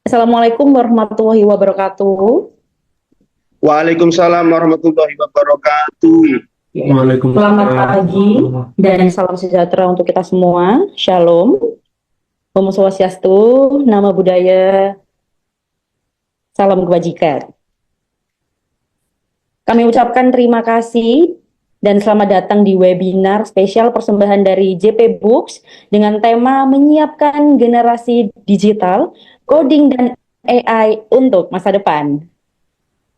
Assalamualaikum warahmatullahi wabarakatuh. Waalaikumsalam warahmatullahi wabarakatuh. Selamat Waalaikumsalam. pagi dan salam sejahtera untuk kita semua. Shalom. Om Swastiastu, nama budaya, salam kebajikan. Kami ucapkan terima kasih dan selamat datang di webinar spesial persembahan dari JP Books dengan tema menyiapkan generasi digital, coding dan AI untuk masa depan.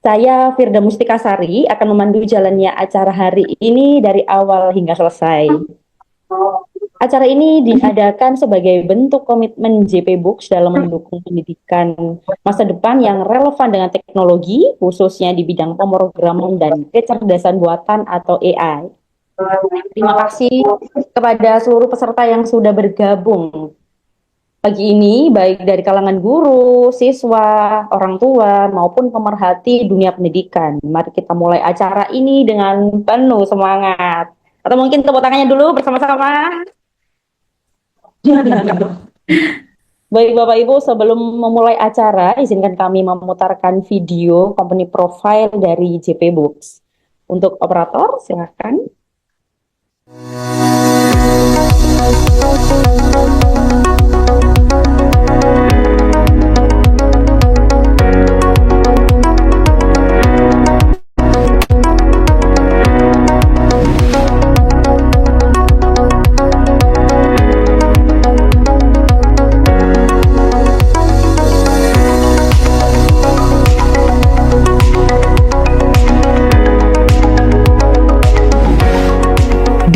Saya Firda Mustikasari akan memandu jalannya acara hari ini dari awal hingga selesai. Acara ini diadakan sebagai bentuk komitmen JP Books dalam mendukung pendidikan masa depan yang relevan dengan teknologi, khususnya di bidang pemrograman dan kecerdasan buatan atau AI. Terima kasih kepada seluruh peserta yang sudah bergabung pagi ini, baik dari kalangan guru, siswa, orang tua, maupun pemerhati dunia pendidikan. Mari kita mulai acara ini dengan penuh semangat. Atau mungkin tepuk tangannya dulu bersama-sama. Baik Bapak Ibu, sebelum memulai acara, izinkan kami memutarkan video company profile dari JP Books. Untuk operator, silakan.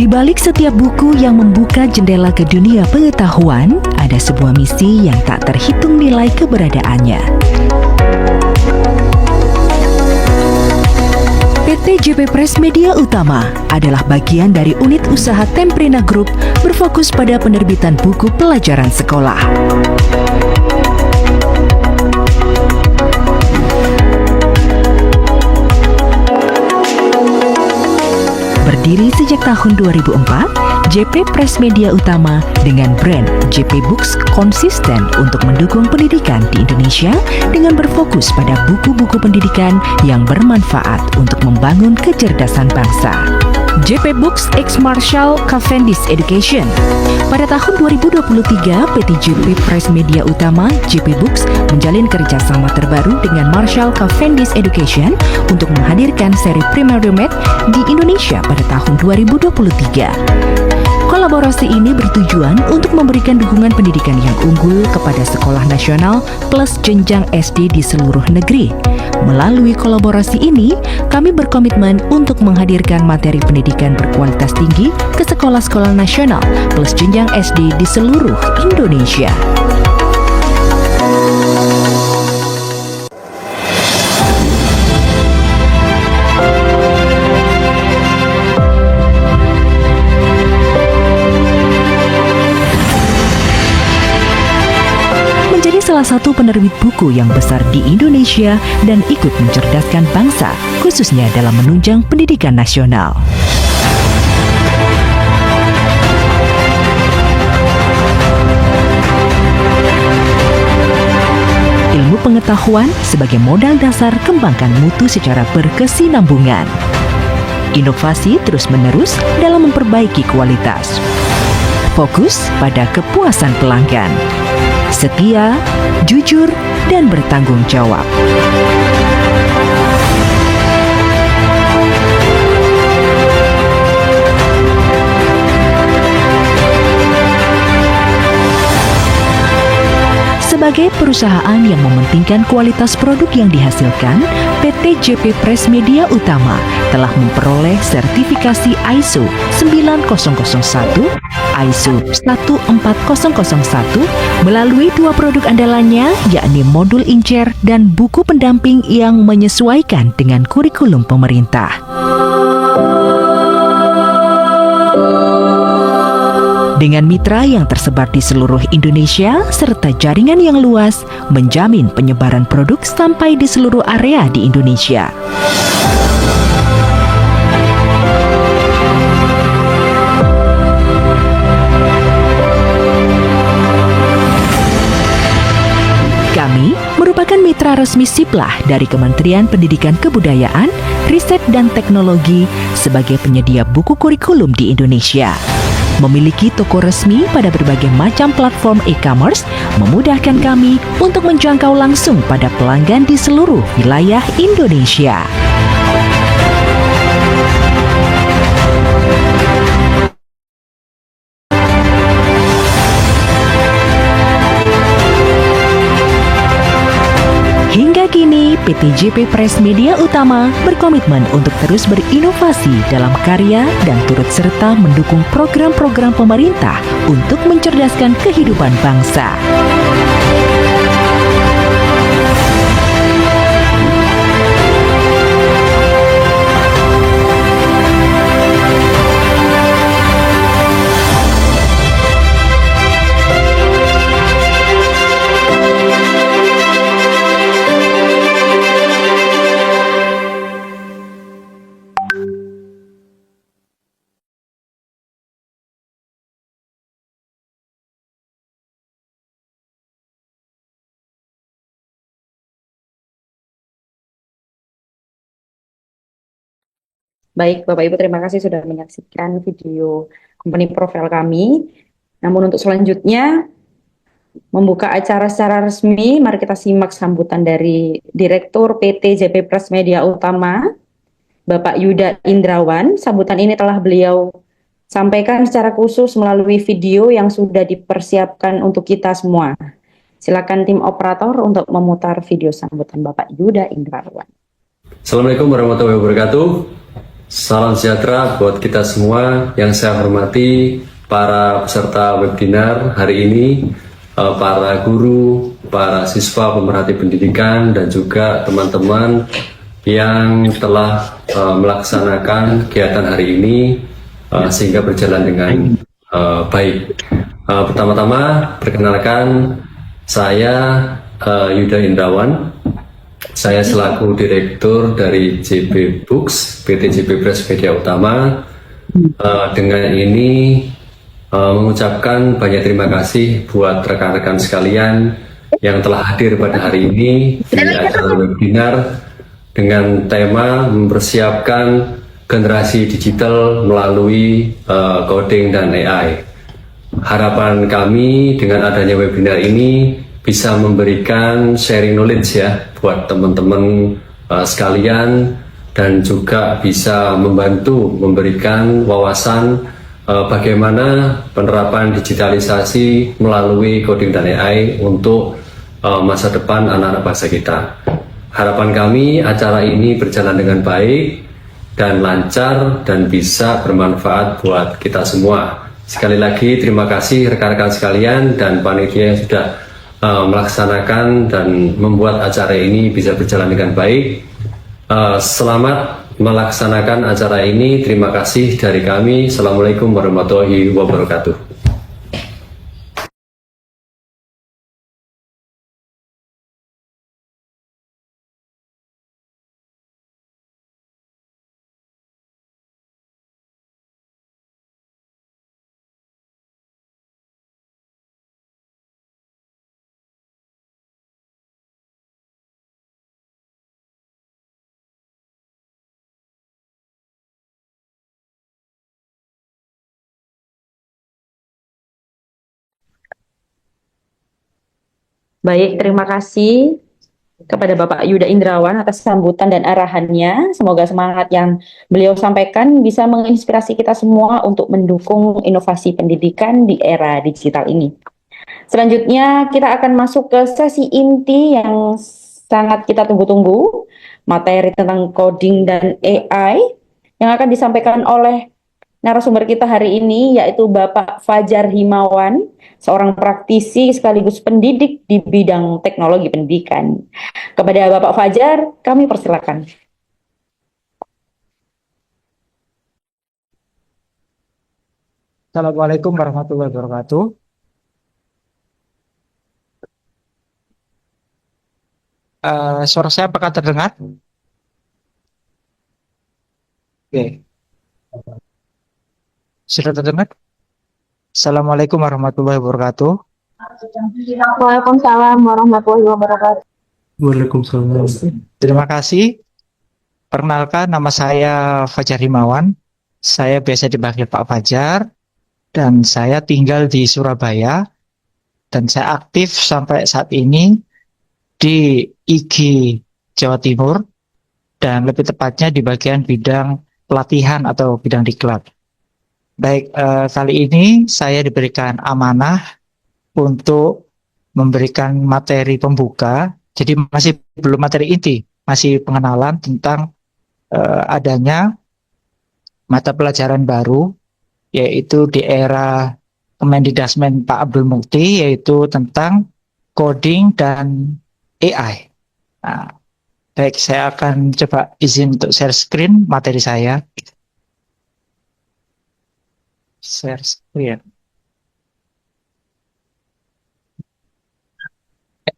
Di balik setiap buku yang membuka jendela ke dunia pengetahuan, ada sebuah misi yang tak terhitung nilai keberadaannya. PT JP Press Media Utama adalah bagian dari unit usaha Temprina Group berfokus pada penerbitan buku pelajaran sekolah. Berdiri sejak tahun 2004, JP Press Media Utama dengan brand JP Books konsisten untuk mendukung pendidikan di Indonesia dengan berfokus pada buku-buku pendidikan yang bermanfaat untuk membangun kecerdasan bangsa. JP Books X Marshall Cavendish Education. Pada tahun 2023, PT JP Press Media Utama JP Books menjalin kerjasama terbaru dengan Marshall Cavendish Education untuk menghadirkan seri Primary Math di Indonesia pada tahun 2023. Kolaborasi ini bertujuan untuk memberikan dukungan pendidikan yang unggul kepada sekolah nasional plus jenjang SD di seluruh negeri. Melalui kolaborasi ini, kami berkomitmen untuk menghadirkan materi pendidikan berkualitas tinggi ke sekolah-sekolah nasional plus jenjang SD di seluruh Indonesia. Menjadi salah satu penerbit buku yang besar di Indonesia dan ikut mencerdaskan bangsa, khususnya dalam menunjang pendidikan nasional. Ilmu pengetahuan sebagai modal dasar kembangkan mutu secara berkesinambungan. Inovasi terus-menerus dalam memperbaiki kualitas. Fokus pada kepuasan pelanggan. Setia, jujur, dan bertanggung jawab. Sebagai perusahaan yang mementingkan kualitas produk yang dihasilkan, PT JP Press Media Utama telah memperoleh sertifikasi ISO 9001, ISO 14001 melalui dua produk andalannya, yakni modul Incer dan buku pendamping yang menyesuaikan dengan kurikulum pemerintah. Dengan mitra yang tersebar di seluruh Indonesia serta jaringan yang luas, menjamin penyebaran produk sampai di seluruh area di Indonesia. Kami mitra resmi Siplah dari Kementerian Pendidikan Kebudayaan, Riset dan Teknologi sebagai penyedia buku kurikulum di Indonesia. Memiliki toko resmi pada berbagai macam platform e-commerce memudahkan kami untuk menjangkau langsung pada pelanggan di seluruh wilayah Indonesia. Hingga kini, PT JP Press Media Utama berkomitmen untuk terus berinovasi dalam karya dan turut serta mendukung program-program pemerintah untuk mencerdaskan kehidupan bangsa. Baik, Bapak Ibu, terima kasih sudah menyaksikan video company profile kami. Namun untuk selanjutnya, membuka acara secara resmi, mari kita simak sambutan dari Direktur PT JP Press Media Utama, Bapak Yuda Indrawan. Sambutan ini telah beliau sampaikan secara khusus melalui video yang sudah dipersiapkan untuk kita semua. Silakan tim operator untuk memutar video sambutan Bapak Yuda Indrawan. Assalamualaikum warahmatullahi wabarakatuh. Salam sejahtera buat kita semua. Yang saya hormati para peserta webinar hari ini, para guru, para siswa pemerhati pendidikan, dan juga teman-teman yang telah melaksanakan kegiatan hari ini sehingga berjalan dengan baik. Pertama-tama, perkenalkan saya Yuda Indrawan. Saya selaku Direktur dari JP Books, PT JP Press Media Utama. Dengan ini mengucapkan banyak terima kasih buat rekan-rekan sekalian yang telah hadir pada hari ini di acara webinar dengan tema mempersiapkan generasi digital melalui coding dan AI. Harapan kami dengan adanya webinar ini bisa memberikan sharing knowledge ya buat teman-teman sekalian, dan juga bisa membantu memberikan wawasan bagaimana penerapan digitalisasi melalui coding dan AI untuk masa depan anak-anak bangsa kita. Harapan kami acara ini berjalan dengan baik dan lancar dan bisa bermanfaat buat kita semua. Sekali lagi terima kasih rekan-rekan sekalian dan panitia yang sudah melaksanakan dan membuat acara ini bisa berjalan dengan baik. Selamat melaksanakan acara ini. Terima kasih dari kami. Assalamualaikum warahmatullahi wabarakatuh. Baik, terima kasih kepada Bapak Yuda Indrawan atas sambutan dan arahannya. Semoga semangat yang beliau sampaikan bisa menginspirasi kita semua untuk mendukung inovasi pendidikan di era digital ini. Selanjutnya kita akan masuk ke sesi inti yang sangat kita tunggu-tunggu, materi tentang coding dan AI yang akan disampaikan oleh narasumber kita hari ini, yaitu Bapak Fajar Himawan, seorang praktisi sekaligus pendidik di bidang teknologi pendidikan. Kepada Bapak Fajar, kami persilakan. Assalamualaikum warahmatullahi wabarakatuh. Suara saya apakah terdengar? Oke. Sudah terdengar? Assalamualaikum warahmatullahi wabarakatuh. Waalaikumsalam warahmatullahi wabarakatuh. Waalaikumsalam. Terima kasih. Perkenalkan, nama saya Fajar Himawan. Saya biasa dipanggil Pak Fajar dan saya tinggal di Surabaya dan saya aktif sampai saat ini di IG Jawa Timur dan lebih tepatnya di bagian bidang pelatihan atau bidang diklat. Baik, kali ini saya diberikan amanah untuk memberikan materi pembuka. Jadi masih belum materi inti, masih pengenalan tentang adanya mata pelajaran baru, yaitu di era Kemendikbudrismen Pak Abdul Mukti, yaitu tentang coding dan AI. Nah, baik, saya akan coba izin untuk share screen materi saya. Share screen.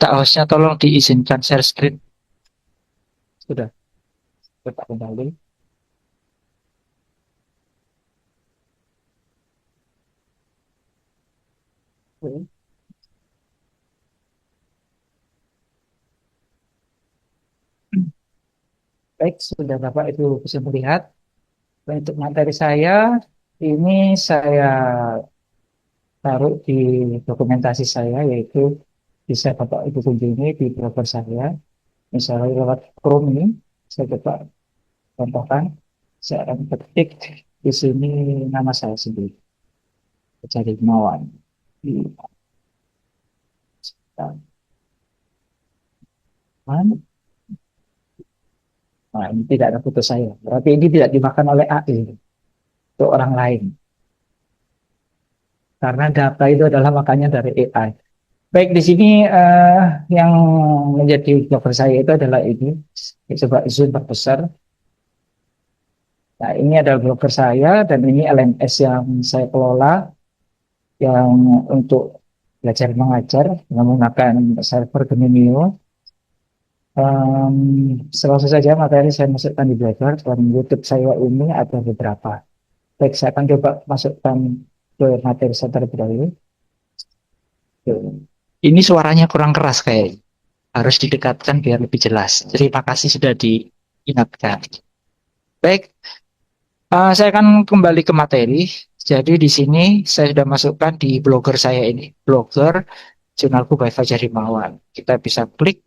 Hostnya tolong diizinkan share screen. Sudah. Coba kembali. Baik, sudah Bapak Ibu bisa melihat. Untuk materi saya, ini saya taruh di dokumentasi saya, yaitu bisa Bapak Ibu kunjungi di blogger saya. Misalnya lewat Chrome ini, saya coba contohkan. Saya akan ketik di sini nama saya sendiri, Fajar Himawan. Nah, ini tidak ada foto saya. Berarti ini tidak dimakan oleh AI untuk orang lain. Karena data itu adalah makanya dari AI. Baik, di sini yang menjadi blogger saya itu adalah ini. Coba zoom perbesar. Nah, ini adalah blogger saya dan ini LMS yang saya kelola yang untuk belajar mengajar menggunakan server Gemini. Selalu saja materi saya masukkan di Blogger dan YouTube saya ini ada beberapa. Baik, saya akan coba masukkan ke materi saya terlebih dahulu. Ini suaranya kurang keras kayak, harus didekatkan biar lebih jelas. Terima kasih sudah diingatkan. Baik, saya akan kembali ke materi. Jadi di sini saya sudah masukkan di Blogger saya ini, Blogger Jurnalku by Fajar Himawan. Kita bisa klik.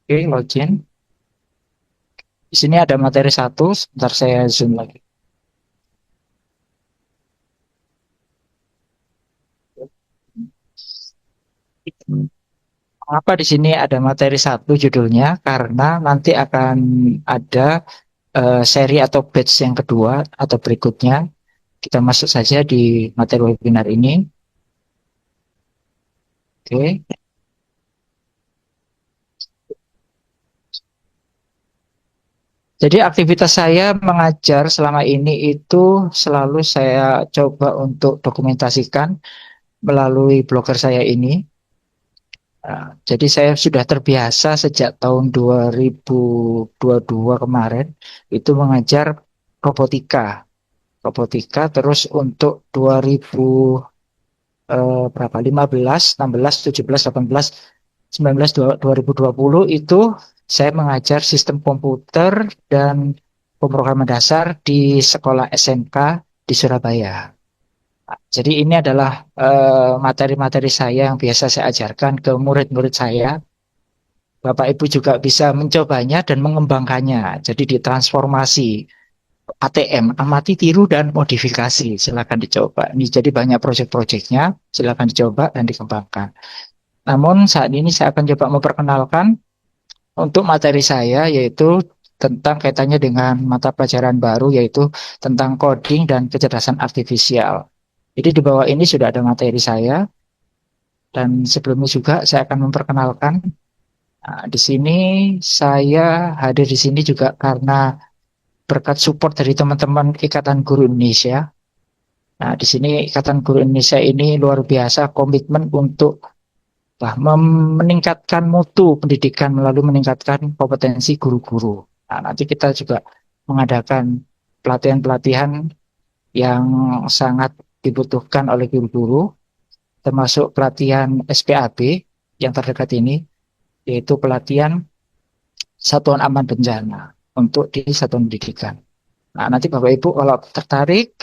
Oke, login. Di sini ada materi 1, sebentar saya zoom lagi. Mengapa di sini ada materi 1 judulnya? Karena nanti akan ada seri atau batch yang kedua atau berikutnya. Kita masuk saja di materi webinar ini. Oke. Jadi aktivitas saya mengajar selama ini itu selalu saya coba untuk dokumentasikan melalui blogger saya ini. Jadi saya sudah terbiasa sejak tahun 2022 kemarin itu mengajar robotika. Robotika terus untuk 15, 16, 17, 18, 19, 2020 itu saya mengajar sistem komputer dan pemrograman dasar di sekolah SMK di Surabaya. Jadi ini adalah materi-materi saya yang biasa saya ajarkan ke murid-murid saya. Bapak Ibu juga bisa mencobanya dan mengembangkannya. Jadi ditransformasi ATM, amati, tiru, dan modifikasi. Silakan dicoba. Ini jadi banyak proyek-proyeknya. Silakan dicoba dan dikembangkan. Namun saat ini saya akan coba memperkenalkan untuk materi saya, yaitu tentang kaitannya dengan mata pelajaran baru, yaitu tentang coding dan kecerdasan artifisial. Jadi di bawah ini sudah ada materi saya, dan sebelumnya juga saya akan memperkenalkan. Nah, di sini saya hadir di sini juga karena berkat support dari teman-teman Ikatan Guru Indonesia. Nah, di sini Ikatan Guru Indonesia ini luar biasa komitmen untuk meningkatkan mutu pendidikan melalui meningkatkan kompetensi guru-guru. Nah, nanti kita juga mengadakan pelatihan-pelatihan yang sangat dibutuhkan oleh guru-guru, termasuk pelatihan SPAB yang terdekat ini. yaitu pelatihan satuan aman bencana untuk di satuan pendidikan. Nah, nanti Bapak Ibu kalau tertarik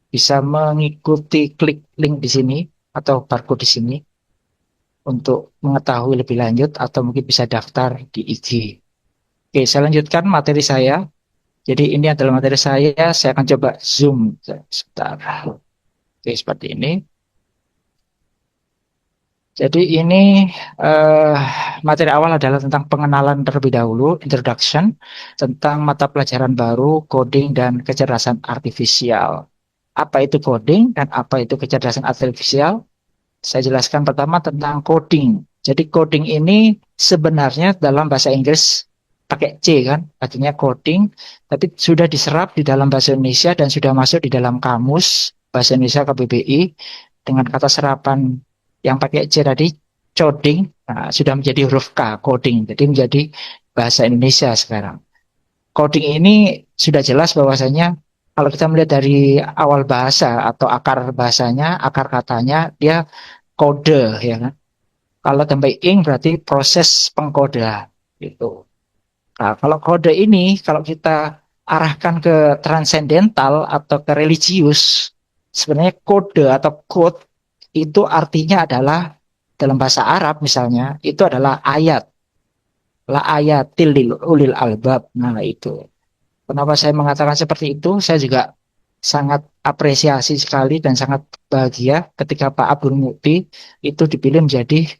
bisa mengikuti klik link di sini atau barcode di sini untuk mengetahui lebih lanjut atau mungkin bisa daftar di IG. Oke, saya lanjutkan materi saya. Jadi ini adalah materi saya akan coba zoom sebentar. Oke, seperti ini. Jadi ini materi awal adalah tentang pengenalan terlebih dahulu, introduction, tentang mata pelajaran baru, coding dan kecerdasan artifisial. Apa itu coding dan apa itu kecerdasan artifisial? Saya jelaskan pertama tentang coding. Jadi coding ini sebenarnya dalam bahasa Inggris pakai C kan, artinya coding, tapi sudah diserap di dalam bahasa Indonesia dan sudah masuk di dalam kamus bahasa Indonesia KBBI dengan kata serapan yang pakai C tadi, coding, sudah menjadi huruf K, coding, jadi menjadi bahasa Indonesia sekarang. Coding ini sudah jelas bahwasanya kalau kita melihat dari awal bahasa atau akar bahasanya, akar katanya, dia kode, ya kan. Kalau tambah ing berarti proses pengkodean, gitu. Nah, kalau kode ini, kalau kita arahkan ke transendental atau ke religius, sebenarnya kode atau code itu artinya adalah dalam bahasa Arab misalnya itu adalah ayat, la ayatil lil ulil albab. Nah itu kenapa saya mengatakan seperti itu, saya juga sangat apresiasi sekali dan sangat bahagia ketika Pak Abdul Mukti itu dipilih menjadi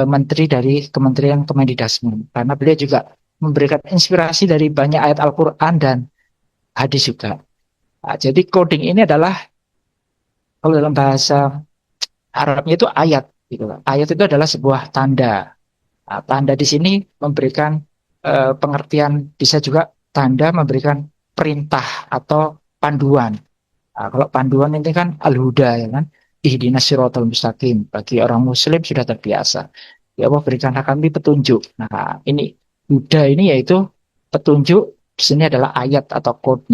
menteri dari Kementerian Kemendikbud, karena beliau juga memberikan inspirasi dari banyak ayat Al-Quran dan hadis juga. Nah, jadi coding ini adalah kalau dalam bahasa Arabnya itu ayat, gitu. Ayat itu adalah sebuah tanda. Nah, tanda di sini memberikan pengertian, bisa juga tanda memberikan perintah atau panduan. Nah, kalau panduan ini kan al-huda, ya kan, ihdinas siratal mustaqim. Bagi orang Muslim sudah terbiasa. Ya Allah berikanlah kami petunjuk. Nah, ini huda ini yaitu petunjuk. Di sini adalah ayat atau code.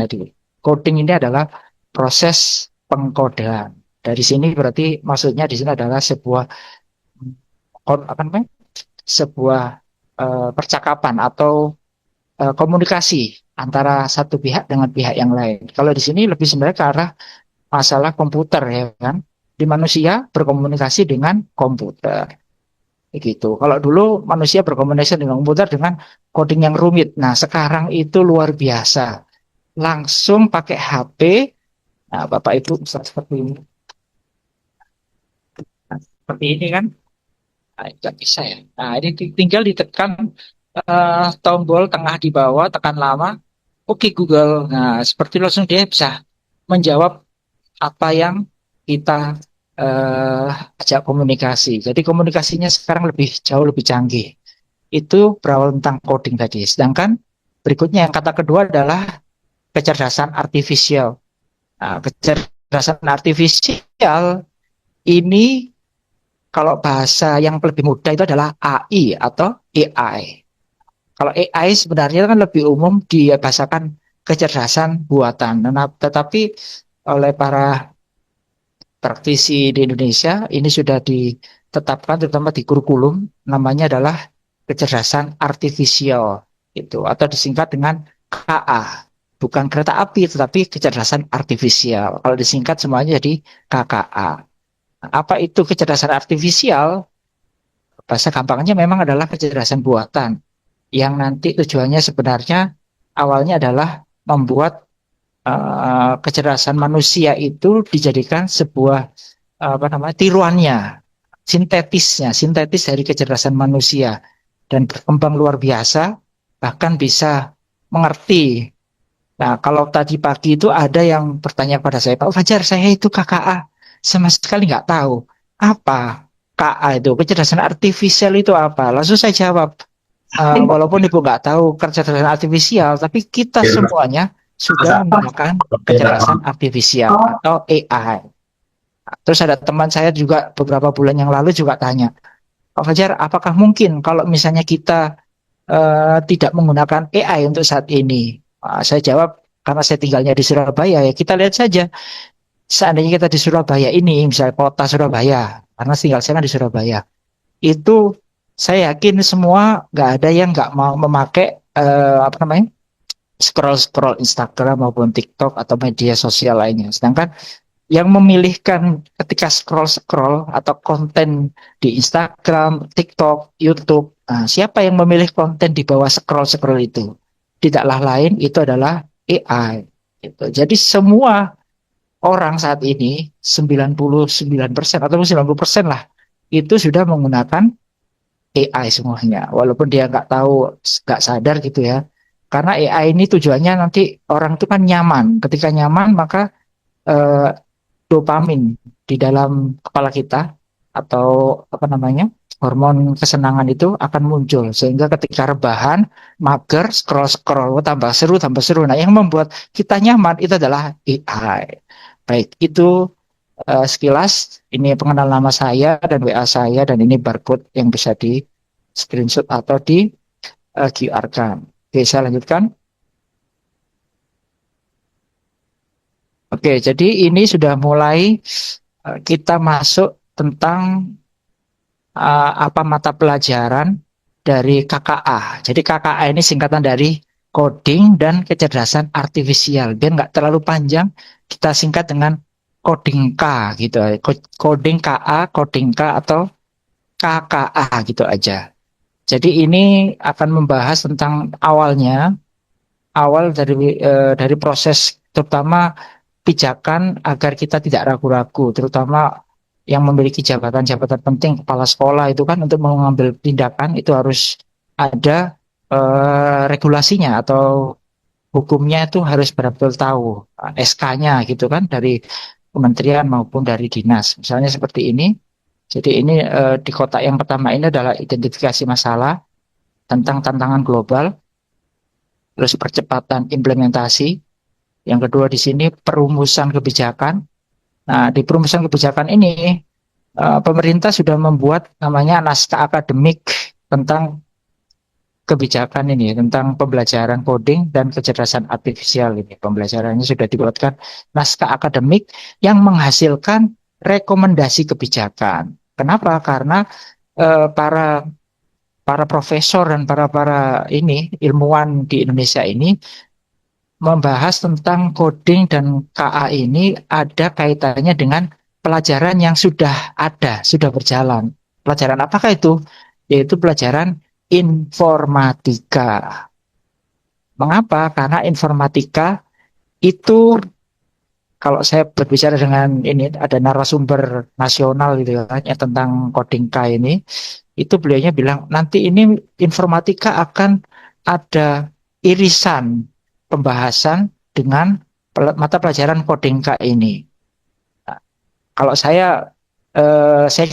Coding ini adalah proses pengkodean. Dari sini berarti maksudnya di sini adalah sebuah sebuah percakapan atau komunikasi antara satu pihak dengan pihak yang lain. Kalau di sini lebih sebenarnya ke arah masalah komputer, ya kan. Di manusia berkomunikasi dengan komputer. Begitu. Kalau dulu manusia berkomunikasi dengan komputer dengan coding yang rumit. Nah, sekarang itu luar biasa. Langsung pakai HP. Nah, Bapak Ibu bisa seperti ini. Seperti ini kan, nah, nggak bisa ya. Nah, ini tinggal ditekan tombol tengah di bawah, tekan lama, oke Google. Nah, seperti langsung dia bisa menjawab apa yang kita ajak komunikasi. Jadi komunikasinya sekarang jauh lebih canggih. Itu berawal tentang coding tadi. Sedangkan berikutnya yang kata kedua adalah kecerdasan artifisial. Nah, kecerdasan artifisial ini kalau bahasa yang lebih mudah itu adalah AI atau AI. Kalau AI sebenarnya kan lebih umum dibahasakan kecerdasan buatan. Nah, tetapi oleh para praktisi di Indonesia ini sudah ditetapkan terutama di kurikulum, namanya adalah kecerdasan artifisial itu, atau disingkat dengan KA. Bukan kereta api tetapi kecerdasan artifisial. Kalau disingkat semuanya jadi KKA. Apa itu kecerdasan artifisial? Bahasa gampangnya memang adalah kecerdasan buatan yang nanti tujuannya sebenarnya awalnya adalah membuat kecerdasan manusia itu dijadikan sebuah tiruannya, sintetis dari kecerdasan manusia dan berkembang luar biasa, bahkan bisa mengerti. Nah, kalau tadi pagi itu ada yang bertanya pada saya, Pak Fajar, saya itu KKA. Sama sekali nggak tahu apa KA itu, kecerdasan artifisial itu apa. Langsung saya jawab, walaupun Ibu nggak tahu kecerdasan artifisial, tapi kita semuanya sudah menggunakan kecerdasan artifisial atau AI. Terus ada teman saya juga beberapa bulan yang lalu juga tanya, Pak Fajar, apakah mungkin kalau misalnya kita tidak menggunakan AI untuk saat ini? Saya jawab, karena saya tinggalnya di Surabaya, ya kita lihat saja. Seandainya kita di Surabaya ini, misalnya kota Surabaya, karena tinggal saya kan di Surabaya, itu Saya yakin semua nggak ada yang nggak mau memakai apa namanya, scroll Instagram maupun TikTok atau media sosial lainnya. Sedangkan yang memilihkan ketika scroll atau konten di Instagram, TikTok, YouTube, siapa yang memilih konten di bawah scroll itu? Tidaklah lain, itu adalah AI. Gitu. Jadi semua orang saat ini 99% atau 90% lah itu sudah menggunakan AI semuanya. Walaupun dia nggak tahu, nggak sadar gitu ya. Karena AI ini tujuannya nanti orang itu kan nyaman. Ketika nyaman maka eh, dopamin di dalam kepala kita atau apa namanya, hormon kesenangan itu akan muncul sehingga ketika rebahan, mager, scroll tambah seru. Nah, yang membuat kita nyaman itu adalah AI. Baik, itu sekilas ini pengenal nama saya dan WA saya, dan ini barcode yang bisa di screenshot atau di QR-kan. Oke, saya lanjutkan. Oke, jadi ini sudah mulai kita masuk tentang apa mata pelajaran dari KKA. Jadi KKA ini singkatan dari coding dan kecerdasan artifisial. Biar nggak terlalu panjang, kita singkat dengan coding K gitu. Coding KA, coding K atau KKA gitu aja. Jadi ini akan membahas tentang awal dari proses, terutama pijakan agar kita tidak ragu-ragu, terutama yang memiliki jabatan-jabatan penting, kepala sekolah itu kan untuk mengambil tindakan itu harus ada regulasinya atau hukumnya, itu harus betul-betul tahu SK-nya gitu kan, dari kementerian maupun dari dinas. Misalnya seperti ini. Jadi ini di kotak yang pertama ini adalah identifikasi masalah tentang tantangan global, terus percepatan implementasi. Yang kedua di sini perumusan kebijakan. Nah, di perumusan kebijakan ini pemerintah sudah membuat namanya naskah akademik tentang kebijakan ini, tentang pembelajaran coding dan kecerdasan artifisial ini. Pembelajarannya sudah dibuatkan naskah akademik yang menghasilkan rekomendasi kebijakan. Kenapa? Karena para profesor dan para ini ilmuwan di Indonesia ini membahas tentang coding dan KA ini ada kaitannya dengan pelajaran yang sudah ada, sudah berjalan. Pelajaran apakah itu? Yaitu pelajaran informatika. Mengapa? Karena informatika itu, kalau saya berbicara dengan ini, ada narasumber nasional gitu ya, tentang coding K ini, itu beliaunya bilang nanti ini informatika akan ada irisan pembahasan dengan mata pelajaran coding K ini. Nah, kalau saya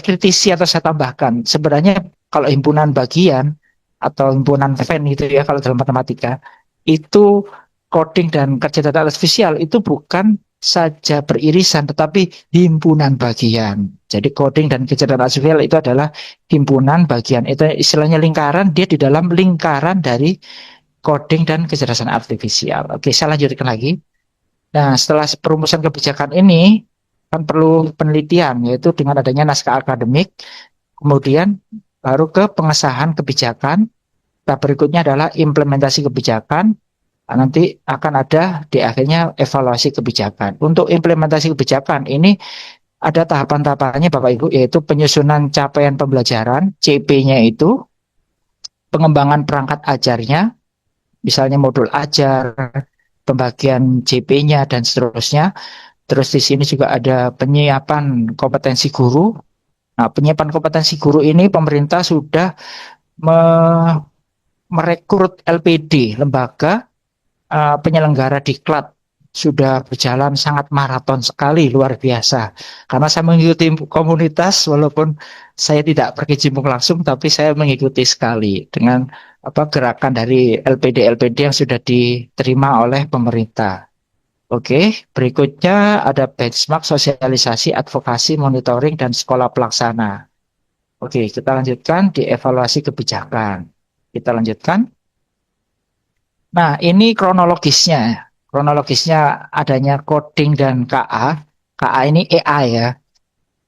kritisi atau saya tambahkan, sebenarnya kalau himpunan bagian atau himpunan fan gitu ya, kalau dalam matematika, itu coding dan kecerdasan artifisial itu bukan saja beririsan, tetapi himpunan bagian. Jadi coding dan kecerdasan artifisial itu adalah himpunan bagian. Itu istilahnya lingkaran, dia di dalam lingkaran dari coding dan kecerdasan artifisial. Oke, saya lanjutkan lagi. Nah, setelah perumusan kebijakan ini, kan perlu penelitian, yaitu dengan adanya naskah akademik, kemudian baru ke pengesahan kebijakan. Nah, berikutnya adalah implementasi kebijakan. Nah, nanti akan ada di akhirnya evaluasi kebijakan. Untuk implementasi kebijakan ini ada tahapan-tahapannya Bapak Ibu, yaitu penyusunan capaian pembelajaran, CP-nya itu, pengembangan perangkat ajarnya, misalnya modul ajar, pembagian CP-nya, dan seterusnya. Terus di sini juga ada penyiapan kompetensi guru. Nah, penyiapan kompetensi guru ini pemerintah sudah merekrut LPD, lembaga penyelenggara diklat, sudah berjalan sangat maraton sekali, luar biasa. Karena saya mengikuti komunitas, walaupun saya tidak berkecimpung langsung, tapi saya mengikuti sekali dengan gerakan dari LPD yang sudah diterima oleh pemerintah. Oke, berikutnya ada benchmark sosialisasi, advokasi, monitoring, dan sekolah pelaksana. Oke, kita lanjutkan di evaluasi kebijakan. Kita lanjutkan. Nah, ini kronologisnya. Kronologisnya adanya coding dan KA. KA ini AI ya.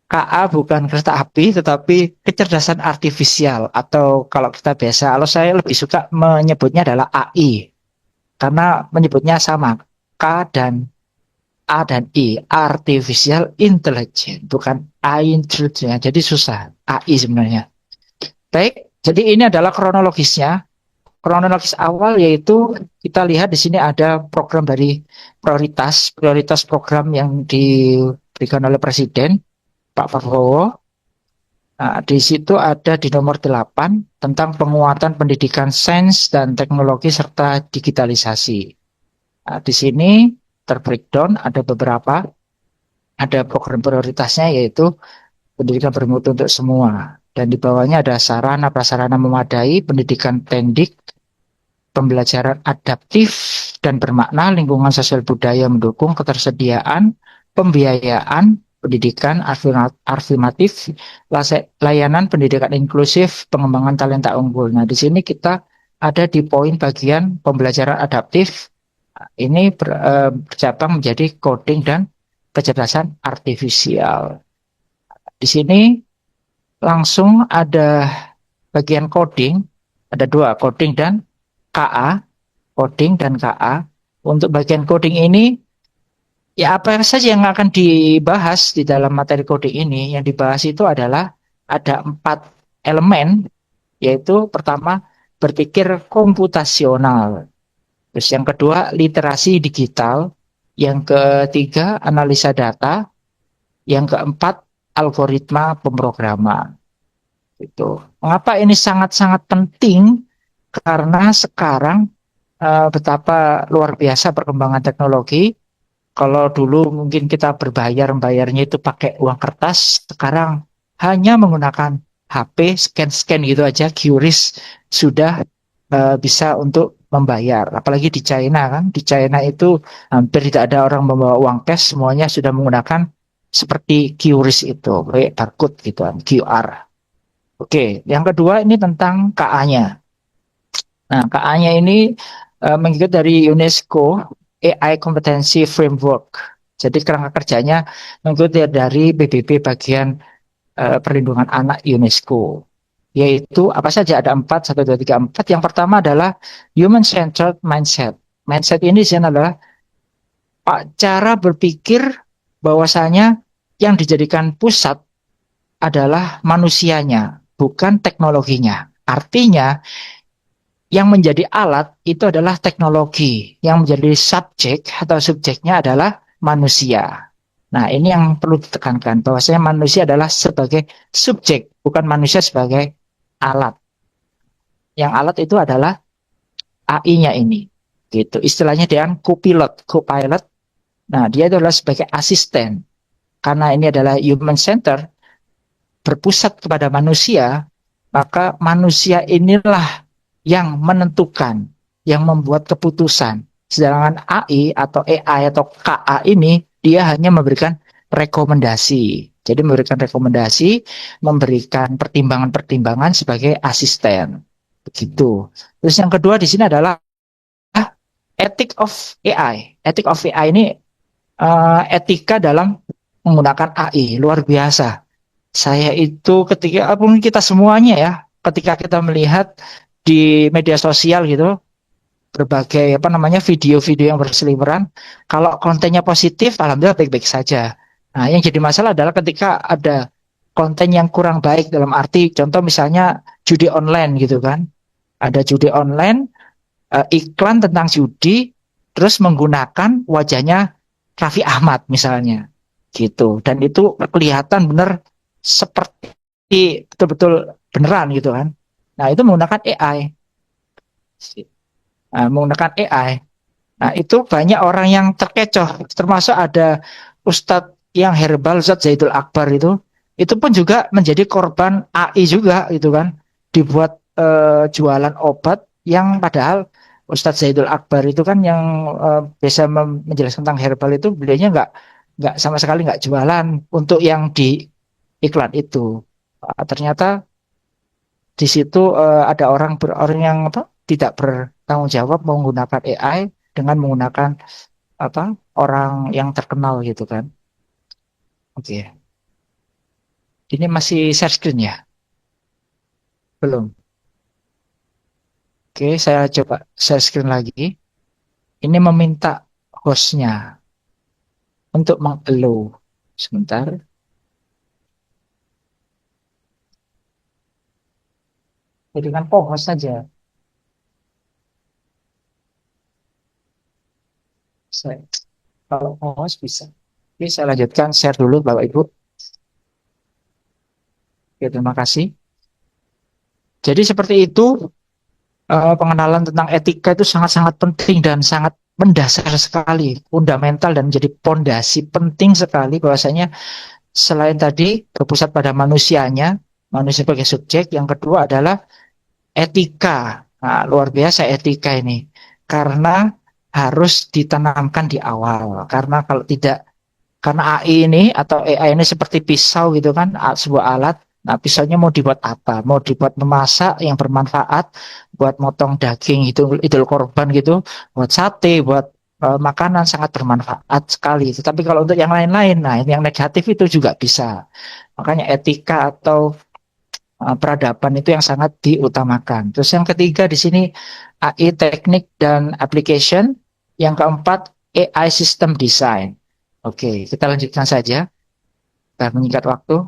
KA bukan kereta api, tetapi kecerdasan artifisial atau kalau kita biasa, kalau saya lebih suka menyebutnya adalah AI karena menyebutnya sama K dan A dan I, artificial intelligence, bukan AI intelligence. Jadi susah, AI sebenarnya. Baik, jadi ini adalah kronologisnya. Kronologis awal yaitu kita lihat di sini ada program dari prioritas program yang diberikan oleh Presiden Pak Prabowo. Nah, di situ ada di nomor 8 tentang penguatan pendidikan sains dan teknologi serta digitalisasi. Nah, di sini terbreakdown ada beberapa, ada program prioritasnya yaitu pendidikan bermutu untuk semua. Dan di bawahnya ada sarana prasarana memadai, pendidikan tendik, pembelajaran adaptif dan bermakna, lingkungan sosial budaya mendukung, ketersediaan, pembiayaan, pendidikan afirmatif, layanan pendidikan inklusif, pengembangan talenta unggul. Nah, di sini kita ada di poin bagian pembelajaran adaptif. Ini bercabang menjadi coding dan kecerdasan artifisial. Di sini langsung ada bagian coding, ada dua, coding dan KA, coding dan KA. Untuk bagian coding ini, ya apa saja yang akan dibahas di dalam materi coding ini? Yang dibahas itu adalah ada 4 elemen, yaitu pertama berpikir komputasional, terus yang kedua literasi digital, yang ketiga analisa data, yang keempat algoritma pemrograman. Itu. Mengapa ini sangat-sangat penting? Karena sekarang betapa luar biasa perkembangan teknologi. Kalau dulu mungkin kita membayarnya itu pakai uang kertas, sekarang hanya menggunakan HP, scan-scan gitu aja, QRIS sudah bisa untuk membayar. Apalagi di China kan, di China itu hampir tidak ada orang membawa uang cash, semuanya sudah menggunakan seperti QRIS itu, kayak barcode gitu kan, QR. Oke, yang kedua ini tentang KA-nya. Nah, KA-nya ini mengikut dari UNESCO AI Competency Framework. Jadi kerangka kerjanya mengikuti dari PBB bagian perlindungan anak UNESCO. Yaitu apa saja, ada 4, 1, 2, 3, 4. Yang pertama adalah Human Centered Mindset. Mindset ini adalah cara berpikir bahwasanya yang dijadikan pusat adalah manusianya, bukan teknologinya. Artinya, yang menjadi alat itu adalah teknologi, yang menjadi subjek atau subjeknya adalah manusia. Nah, ini yang perlu ditekankan, bahwasanya manusia adalah sebagai subjek, bukan manusia sebagai alat. Yang alat itu adalah AI-nya ini. Gitu. Istilahnya dengan co-pilot. Nah, dia adalah sebagai asisten. Karena ini adalah human center, berpusat kepada manusia, maka manusia inilah yang menentukan, yang membuat keputusan. Sedangkan AI atau AI atau KA ini, dia hanya memberikan rekomendasi. Jadi memberikan rekomendasi, memberikan pertimbangan-pertimbangan sebagai asisten. Begitu. Terus yang kedua di sini adalah ethic of AI. Ethic of AI ini etika dalam menggunakan AI. Luar biasa. Saya itu ketika, mungkin kita semuanya ya, ketika kita melihat di media sosial gitu, berbagai video-video yang berseliweran, kalau kontennya positif, alhamdulillah baik-baik saja. Nah, yang jadi masalah adalah ketika ada konten yang kurang baik, dalam arti contoh misalnya judi online gitu kan, ada judi online, iklan tentang judi, terus menggunakan wajahnya Raffi Ahmad misalnya, gitu, dan itu kelihatan benar seperti betul-betul beneran gitu kan. Nah, itu menggunakan AI. Nah, itu banyak orang yang terkecoh, termasuk ada Ustadz yang herbal, Ustadz Zaidul Akbar itu pun juga menjadi korban AI juga gitu kan. Dibuat jualan obat yang padahal Ustadz Zaidul Akbar itu kan yang biasa menjelaskan tentang herbal itu, beliaunya nggak sama sekali nggak jualan untuk yang di iklan itu. Ternyata di situ ada orang yang tidak bertanggung jawab menggunakan AI dengan menggunakan orang yang terkenal gitu kan. Oke. Ini masih share screen ya? Belum. Oke, saya coba share screen lagi. Ini meminta hostnya untuk meng-allow. Sebentar. Jadi kan host saja. Saya, kalau host bisa. Oke, saya lanjutkan share dulu Bapak Ibu. Oke, terima kasih. Jadi seperti itu, pengenalan tentang etika itu sangat-sangat penting dan sangat mendasar sekali, fundamental dan menjadi pondasi penting sekali bahwasanya selain tadi berpusat pada manusianya, manusia sebagai subjek, yang kedua adalah etika. Nah, luar biasa etika ini. Karena harus ditanamkan di awal. Karena kalau tidak, karena AI ini atau AI ini seperti pisau gitu kan, sebuah alat. Nah, pisaunya mau dibuat apa? Mau dibuat memasak yang bermanfaat, buat motong daging itu idul korban gitu, buat sate, buat makanan sangat bermanfaat sekali. Tetapi kalau untuk yang lain-lain, nah ini yang negatif itu juga bisa. Makanya etika atau peradaban itu yang sangat diutamakan. Terus yang ketiga di sini AI teknik dan application. Yang keempat AI system design. Oke, kita lanjutkan saja. Kita menyingkat waktu.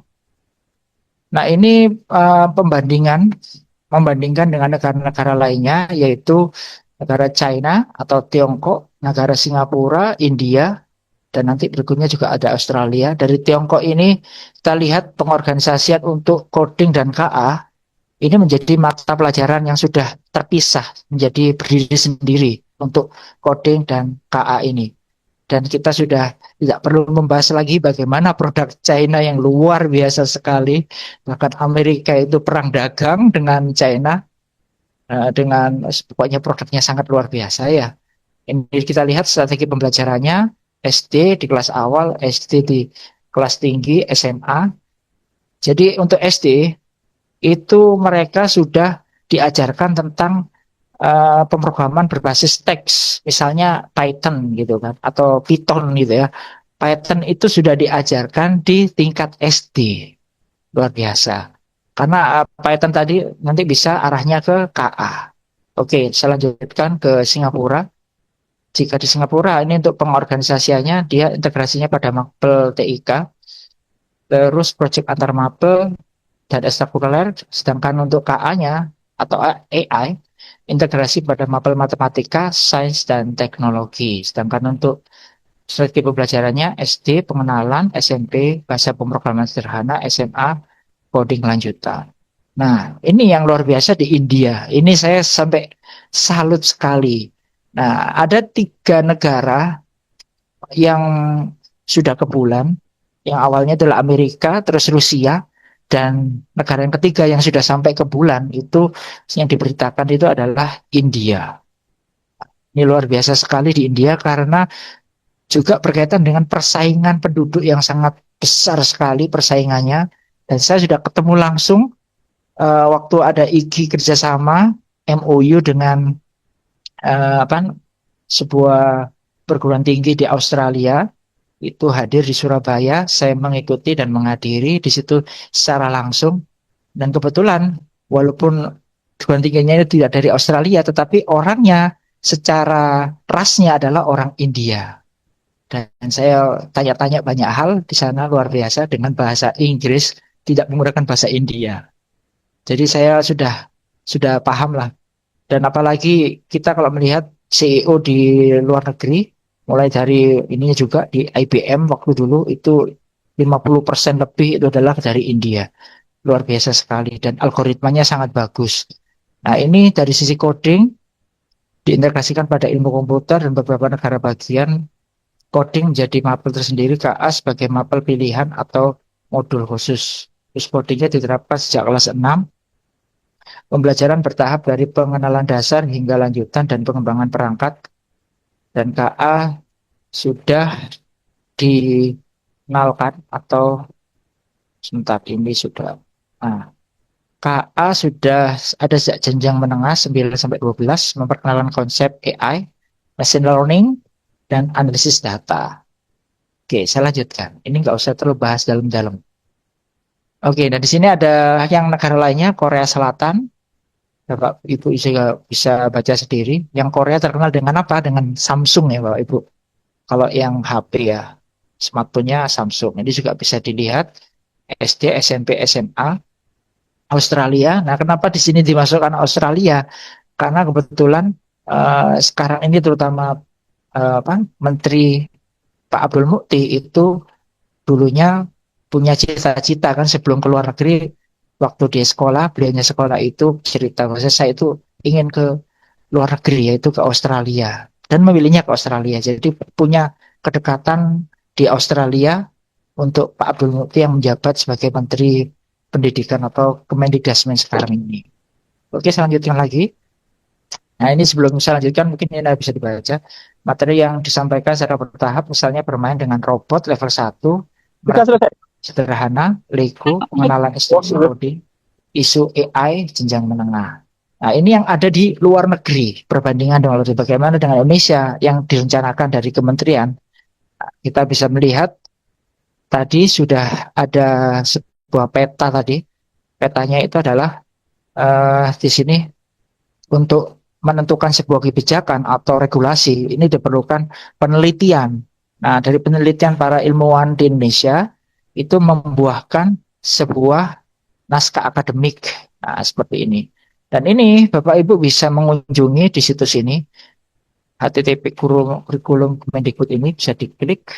Nah, ini membandingkan dengan negara-negara lainnya, yaitu negara China atau Tiongkok, negara Singapura, India, dan nanti berikutnya juga ada Australia. Dari Tiongkok ini kita lihat pengorganisasian untuk coding dan KA ini menjadi mata pelajaran yang sudah terpisah, menjadi berdiri sendiri untuk coding dan KA ini. Dan kita sudah tidak perlu membahas lagi bagaimana produk China yang luar biasa sekali. Bahkan Amerika itu perang dagang dengan China, dengan pokoknya produknya sangat luar biasa ya. Ini kita lihat strategi pembelajarannya, SD di kelas awal, SD di kelas tinggi, SMA. Jadi untuk SD itu mereka sudah diajarkan tentang pemrograman berbasis teks, misalnya Python gitu kan, atau Python gitu ya. Python itu sudah diajarkan di tingkat SD, luar biasa. Karena Python tadi nanti bisa arahnya ke KA. Oke, saya lanjutkan ke Singapura. Jika di Singapura ini untuk pengorganisasiannya, dia integrasinya pada Mapel TIK, terus project antar Mapel dan ekstrakurikuler, sedangkan untuk KA-nya atau AI, integrasi pada Mapel Matematika, Sains, dan Teknologi. Sedangkan untuk strategi pembelajarannya SD, pengenalan, SMP, bahasa pemrograman sederhana, SMA, coding lanjutan. Nah, ini yang luar biasa di India. Ini saya sampai salut sekali. Nah, ada 3 negara yang sudah ke bulan. Yang awalnya adalah Amerika, terus Rusia, dan negara yang ketiga yang sudah sampai ke bulan itu yang diberitakan itu adalah India. Ini luar biasa sekali di India karena juga berkaitan dengan persaingan penduduk yang sangat besar sekali persaingannya. Dan saya sudah ketemu langsung waktu ada IG kerjasama MOU dengan sebuah perguruan tinggi di Australia. Itu hadir di Surabaya, saya mengikuti dan menghadiri di situ secara langsung. Dan kebetulan walaupun perguruan tingginya itu tidak dari Australia, tetapi orangnya secara rasnya adalah orang India. Dan saya tanya-tanya banyak hal di sana luar biasa dengan bahasa Inggris, tidak menggunakan bahasa India. Jadi saya sudah paham lah. Dan apalagi kita kalau melihat CEO di luar negeri, mulai dari ininya juga di IBM waktu dulu itu 50% lebih itu adalah dari India. Luar biasa sekali dan algoritmanya sangat bagus. Nah, ini dari sisi coding diintegrasikan pada ilmu komputer dan beberapa negara bagian coding menjadi mapel tersendiri KA sebagai mapel pilihan atau modul khusus. Terus codingnya diterapkan sejak kelas 6. Pembelajaran bertahap dari pengenalan dasar hingga lanjutan dan pengembangan perangkat. Dan KA sudah dikenalkan atau sebentar ini sudah. Nah, KA sudah ada sejak jenjang menengah 9-12 memperkenalkan konsep AI, machine learning, dan analisis data. Oke, saya lanjutkan. Ini nggak usah terlalu bahas dalam-dalam. Oke, dan di sini ada yang negara lainnya, Korea Selatan. Bapak Ibu bisa baca sendiri. Yang Korea terkenal dengan apa? Dengan Samsung ya Bapak Ibu. Kalau yang HP ya, smartphone-nya Samsung. Ini juga bisa dilihat SD, SMP, SMA. Australia. Nah, kenapa di sini dimasukkan Australia? Karena kebetulan sekarang ini terutama Menteri Pak Abdul Mukti itu dulunya punya cita-cita kan sebelum keluar negeri, waktu di sekolah, beliaunya sekolah itu cerita bahwa saya itu ingin ke luar negeri, yaitu ke Australia, dan memilihnya ke Australia. Jadi punya kedekatan di Australia untuk Pak Abdul Mukti yang menjabat sebagai Menteri Pendidikan atau Kemendikbudrismen sekarang ini. Oke, selanjutnya lagi. Nah, ini sebelum saya lanjutkan, mungkin ini bisa dibaca. Materi yang disampaikan secara bertahap, misalnya bermain dengan robot level 1, sederhana, Lego, pengenalan instruksi coding, isu AI, jenjang menengah. Nah, ini yang ada di luar negeri, perbandingan dengan bagaimana dengan Indonesia yang direncanakan dari kementerian. Nah, kita bisa melihat, tadi sudah ada sebuah peta tadi. Petanya itu adalah di sini untuk menentukan sebuah kebijakan atau regulasi, ini diperlukan penelitian. Nah, dari penelitian para ilmuwan di Indonesia, itu membuahkan sebuah naskah akademik. Nah, seperti ini. Dan ini Bapak Ibu bisa mengunjungi di situs ini, http kurikulum Kemendikbud ini bisa diklik.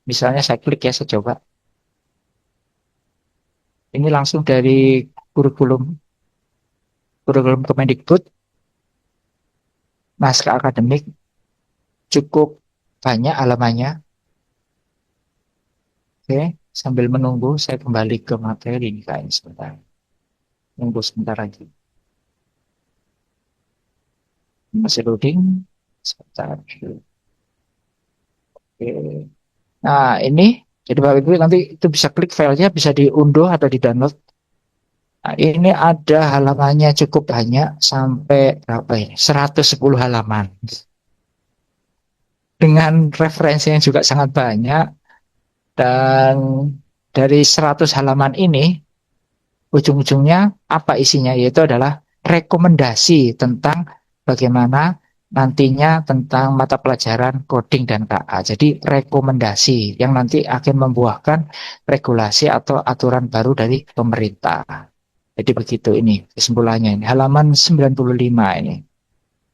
Misalnya saya klik ya, saya coba. Ini langsung dari kurikulum Kemendikbud, naskah akademik, cukup banyak halamannya. Oke, sambil menunggu saya kembali ke materi ini kayaknya sebentar. Tunggu sebentar lagi. Masih loading. Sebentar. Oke. Nah, ini jadi Bapak Ibu nanti itu bisa klik filenya, bisa diunduh atau di-download. Nah, ini ada halamannya cukup banyak, sampai berapa ini? 110 halaman. Dengan referensi yang juga sangat banyak, dan dari 100 halaman ini, ujung-ujungnya apa isinya? Yaitu adalah rekomendasi tentang bagaimana nantinya tentang mata pelajaran coding dan KA. Jadi rekomendasi yang nanti akan membuahkan regulasi atau aturan baru dari pemerintah. Jadi begitu ini kesimpulannya, ini halaman 95 ini.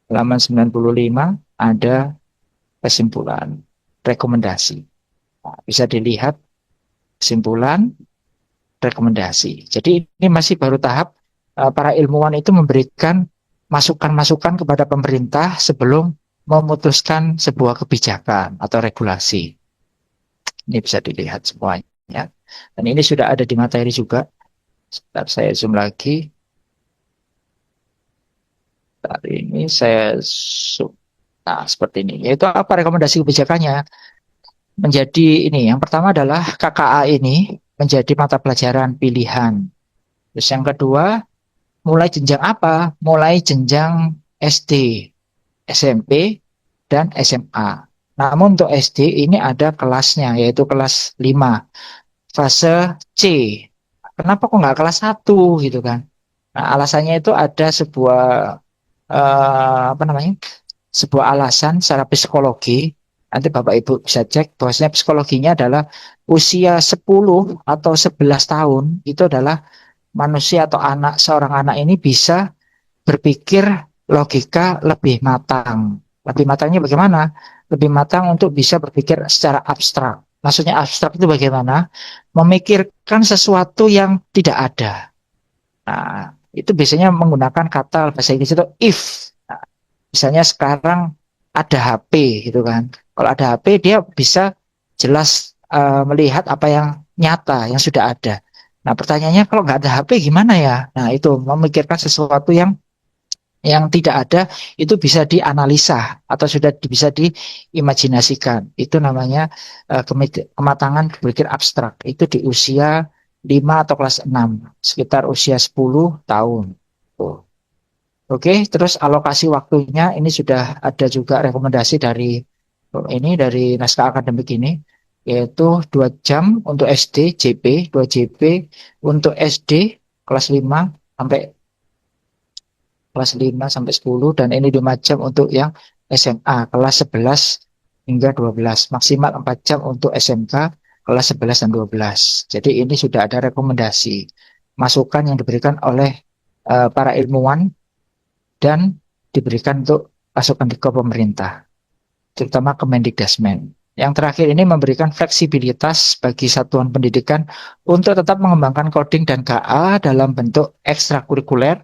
Halaman 95 ada kesimpulan rekomendasi. Nah, bisa dilihat kesimpulan rekomendasi. Jadi ini masih baru tahap para ilmuwan itu memberikan masukan-masukan kepada pemerintah sebelum memutuskan sebuah kebijakan atau regulasi. Ini bisa dilihat semuanya. Dan ini sudah ada di materi juga. Sebentar saya zoom lagi. Hari ini saya zoom. Nah, seperti ini. Yaitu apa rekomendasi kebijakannya? Menjadi ini. Yang pertama adalah KKA ini menjadi mata pelajaran pilihan. Terus yang kedua, mulai jenjang apa? Mulai jenjang SD, SMP, dan SMA. Namun untuk SD ini ada kelasnya, yaitu kelas 5. Fase C. Kenapa kok nggak kelas 1 gitu kan? Nah, alasannya itu ada sebuah sebuah alasan secara psikologi. Nanti Bapak Ibu bisa cek bahwasanya psikologinya adalah usia 10 atau 11 tahun itu adalah manusia atau seorang anak ini bisa berpikir logika lebih matang. Lebih matangnya bagaimana? Lebih matang untuk bisa berpikir secara abstrak. Maksudnya abstrak itu bagaimana? Memikirkan sesuatu yang tidak ada. Nah, itu biasanya menggunakan kata bahasa Inggris itu if. Nah, misalnya sekarang ada HP gitu kan. Kalau ada HP dia bisa jelas melihat apa yang nyata, yang sudah ada. Nah, pertanyaannya kalau nggak ada HP gimana ya? Nah, itu memikirkan sesuatu yang tidak ada, itu bisa dianalisa atau sudah bisa diimajinasikan. Itu namanya kematangan berpikir abstrak. Itu di usia 5 atau kelas 6, sekitar usia 10 tahun. Oke, terus alokasi waktunya ini sudah ada juga rekomendasi dari naskah akademik ini. yaitu 2 jam untuk SD JP, 2 JP untuk SD kelas 5 sampai kelas 5 sampai 10, dan ini 5 jam untuk yang SMA kelas 11 hingga 12, maksimal 4 jam untuk SMK kelas 11 dan 12. Jadi ini sudah ada rekomendasi masukan yang diberikan oleh para ilmuwan dan diberikan untuk masukan ke pemerintah, terutama Kemendikbudrismen. Yang terakhir ini memberikan fleksibilitas bagi satuan pendidikan untuk tetap mengembangkan coding dan KA dalam bentuk ekstrakurikuler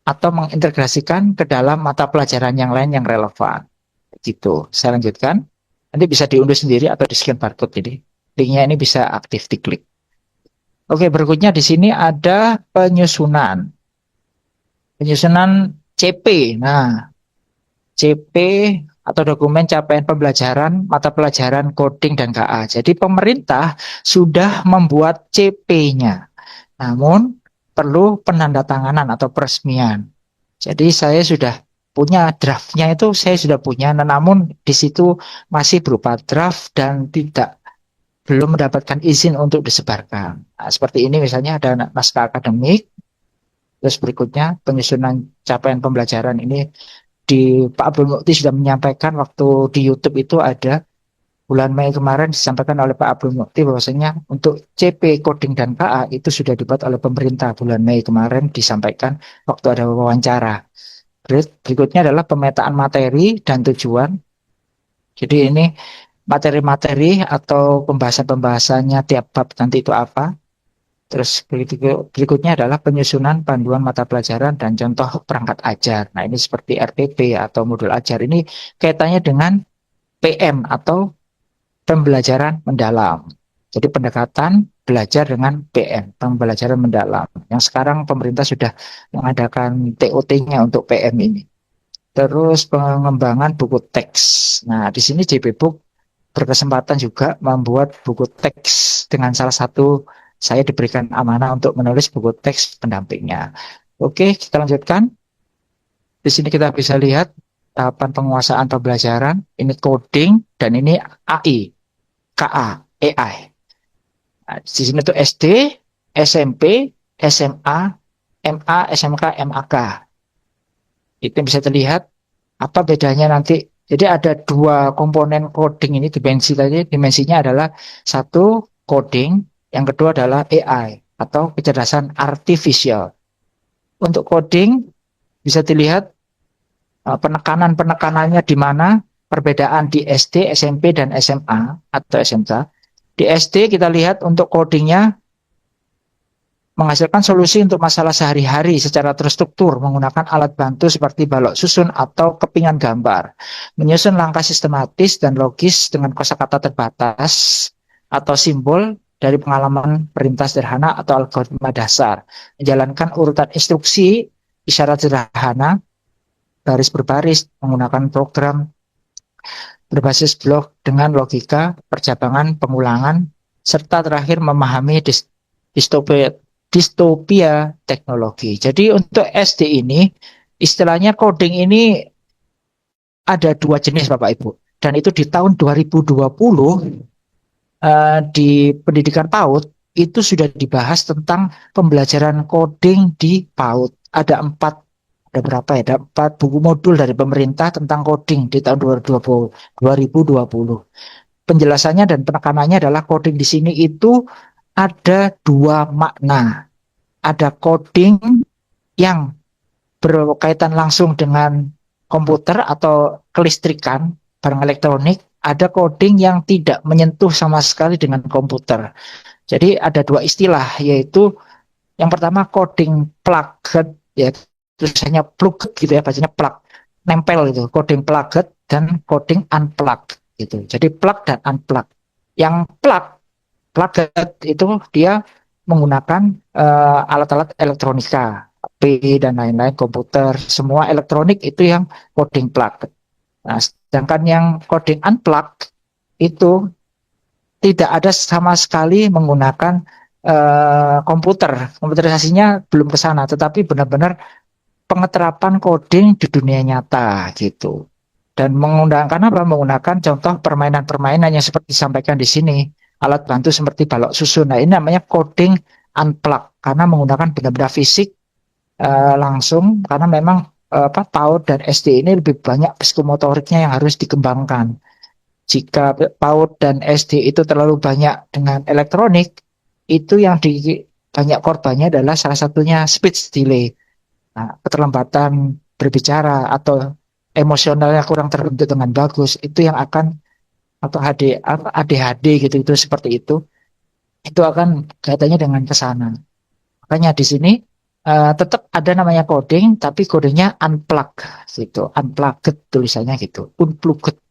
atau mengintegrasikan ke dalam mata pelajaran yang lain yang relevan. Gitu. Saya lanjutkan. Nanti bisa diunduh sendiri atau di scan barcode ini. Linknya ini bisa aktif diklik. Oke, berikutnya di sini ada penyusunan. Penyusunan CP. Nah, CP atau dokumen capaian pembelajaran mata pelajaran coding dan KA. Jadi pemerintah sudah membuat CP-nya. Namun perlu penandatanganan atau peresmian. Jadi saya sudah punya draftnya, itu saya sudah punya, namun di situ masih berupa draft dan belum mendapatkan izin untuk disebarkan. Nah, seperti ini misalnya ada naskah akademik, terus berikutnya penyusunan capaian pembelajaran ini di Pak Abdul Mukti sudah menyampaikan waktu di YouTube itu ada bulan Mei kemarin disampaikan oleh Pak Abdul Mukti bahwasanya untuk CP coding dan KA itu sudah dibuat oleh pemerintah bulan Mei kemarin, disampaikan waktu ada wawancara. Berikutnya adalah pemetaan materi dan tujuan. Jadi ini materi-materi atau pembahasan-pembahasannya tiap bab nanti itu apa. Terus berikutnya adalah penyusunan panduan mata pelajaran dan contoh perangkat ajar. Nah, ini seperti RPP atau modul ajar. Ini kaitannya dengan PM atau pembelajaran mendalam. Jadi pendekatan belajar dengan PM, pembelajaran mendalam. Yang sekarang pemerintah sudah mengadakan TOT-nya untuk PM ini. Terus pengembangan buku teks. Nah, di sini JP Book berkesempatan juga membuat buku teks dengan salah satu, saya diberikan amanah untuk menulis buku teks pendampingnya. Oke, kita lanjutkan. Di sini kita bisa lihat tahapan penguasaan pembelajaran. Ini coding dan ini AI, KA, AI. Nah, di sini tuh SD, SMP, SMA, MA, SMK, MAK. Itu bisa terlihat apa bedanya nanti. Jadi ada 2 komponen coding ini, dimensinya adalah 1 coding, yang kedua adalah AI atau kecerdasan artifisial. Untuk coding bisa dilihat penekanan-penekanannya di mana, perbedaan di SD, SMP, dan SMA atau SMK. Di SD kita lihat untuk codingnya menghasilkan solusi untuk masalah sehari-hari secara terstruktur menggunakan alat bantu seperti balok susun atau kepingan gambar, menyusun langkah sistematis dan logis dengan kosakata terbatas atau simbol dari pengalaman perintah sederhana atau algoritma dasar, menjalankan urutan instruksi isyarat sederhana baris berbaris menggunakan program berbasis blok dengan logika percabangan pengulangan, serta terakhir memahami distopia teknologi. Jadi untuk SD ini istilahnya coding ini ada 2 jenis Bapak Ibu, dan itu di tahun 2020 di pendidikan PAUD itu sudah dibahas tentang pembelajaran coding di PAUD. Ada 4 buku modul dari pemerintah tentang coding di tahun 2020. Penjelasannya dan penekanannya adalah coding di sini itu ada 2 makna. Ada coding yang berkaitan langsung dengan komputer atau kelistrikan, barang elektronik. Ada coding yang tidak menyentuh sama sekali dengan komputer. Jadi ada 2 istilah, yaitu yang pertama coding plugged, ya tulisannya plugged gitu ya, bacanya plug, nempel itu, coding plugged, dan coding unplugged gitu. Jadi plug dan unplug. Yang plugged itu dia menggunakan alat-alat elektronika, HP dan lain-lain, komputer, semua elektronik itu yang coding plugged. Nah, sedangkan yang coding unplugged itu tidak ada sama sekali menggunakan komputerisasinya belum ke sana, tetapi benar-benar pengeterapan coding di dunia nyata gitu. Dan menggunakan apa? Menggunakan contoh permainan-permainan yang seperti disampaikan di sini, alat bantu seperti balok susun. Nah, ini namanya coding unplug karena menggunakan benda-benda fisik langsung, karena memang PAUD dan SD ini lebih banyak psikomotoriknya yang harus dikembangkan. Jika PAUD dan SD itu terlalu banyak dengan elektronik, itu yang banyak korbannya adalah salah satunya speech delay. Nah, keterlambatan berbicara atau emosionalnya kurang terbentuk dengan bagus, itu yang akan, atau ADHD gitu, itu seperti itu akan kaitannya dengan kesana. Makanya di sini tetap ada namanya coding, tapi kodenya unplug gitu, unplugged tulisannya gitu, unplugged,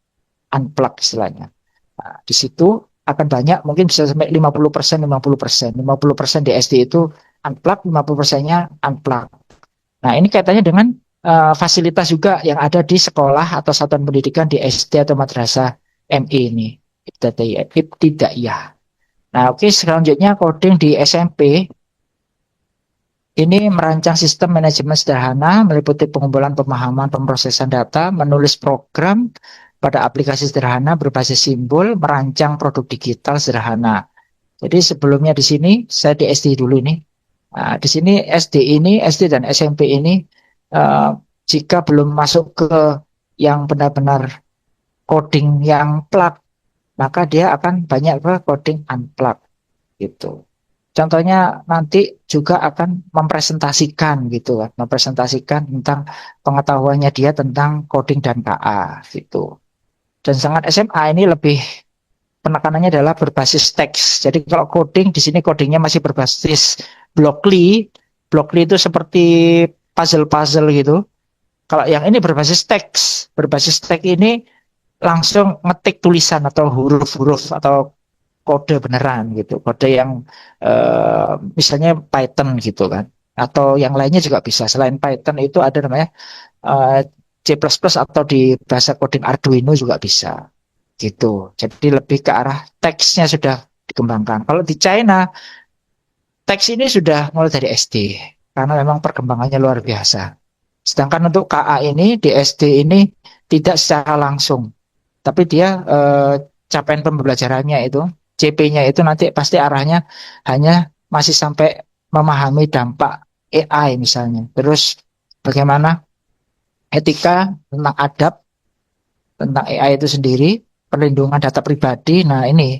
unplug istilahnya. Nah, di situ akan banyak, mungkin bisa sampai 50%, 50%. 50% di SD itu unplug, 50%-nya unplug. Nah, ini kaitannya dengan fasilitas juga yang ada di sekolah atau satuan pendidikan di SD atau madrasah MI ini, ibtidaiyah. Nah, oke, selanjutnya coding di SMP. Ini merancang sistem manajemen sederhana, meliputi pengumpulan pemahaman pemrosesan data, menulis program pada aplikasi sederhana berbasis simbol, merancang produk digital sederhana. Jadi sebelumnya di sini, saya di SD dulu ini. Nah, di sini SD dan SMP ini, jika belum masuk ke yang benar-benar coding yang plug, maka dia akan banyak ke coding unplug gitu. Contohnya nanti juga akan mempresentasikan gitu kan, mempresentasikan tentang pengetahuannya dia tentang coding dan KA gitu. Dan sangat SMA ini lebih penekanannya adalah berbasis teks. Jadi kalau coding di sini codingnya masih berbasis Blockly. Blockly itu seperti puzzle-puzzle gitu. Kalau yang ini berbasis teks. Berbasis teks ini langsung ngetik tulisan atau huruf-huruf atau kode beneran gitu, kode yang misalnya Python gitu kan, atau yang lainnya juga bisa. Selain Python itu ada namanya C++ atau di bahasa coding Arduino juga bisa gitu. Jadi lebih ke arah teksnya sudah dikembangkan. Kalau di China teks ini sudah mulai dari SD karena memang perkembangannya luar biasa. Sedangkan untuk KA ini di SD ini tidak secara langsung, tapi dia capaian pembelajarannya itu CP-nya itu nanti pasti arahnya hanya masih sampai memahami dampak AI misalnya. Terus bagaimana etika tentang adab, tentang AI itu sendiri, perlindungan data pribadi. Nah ini,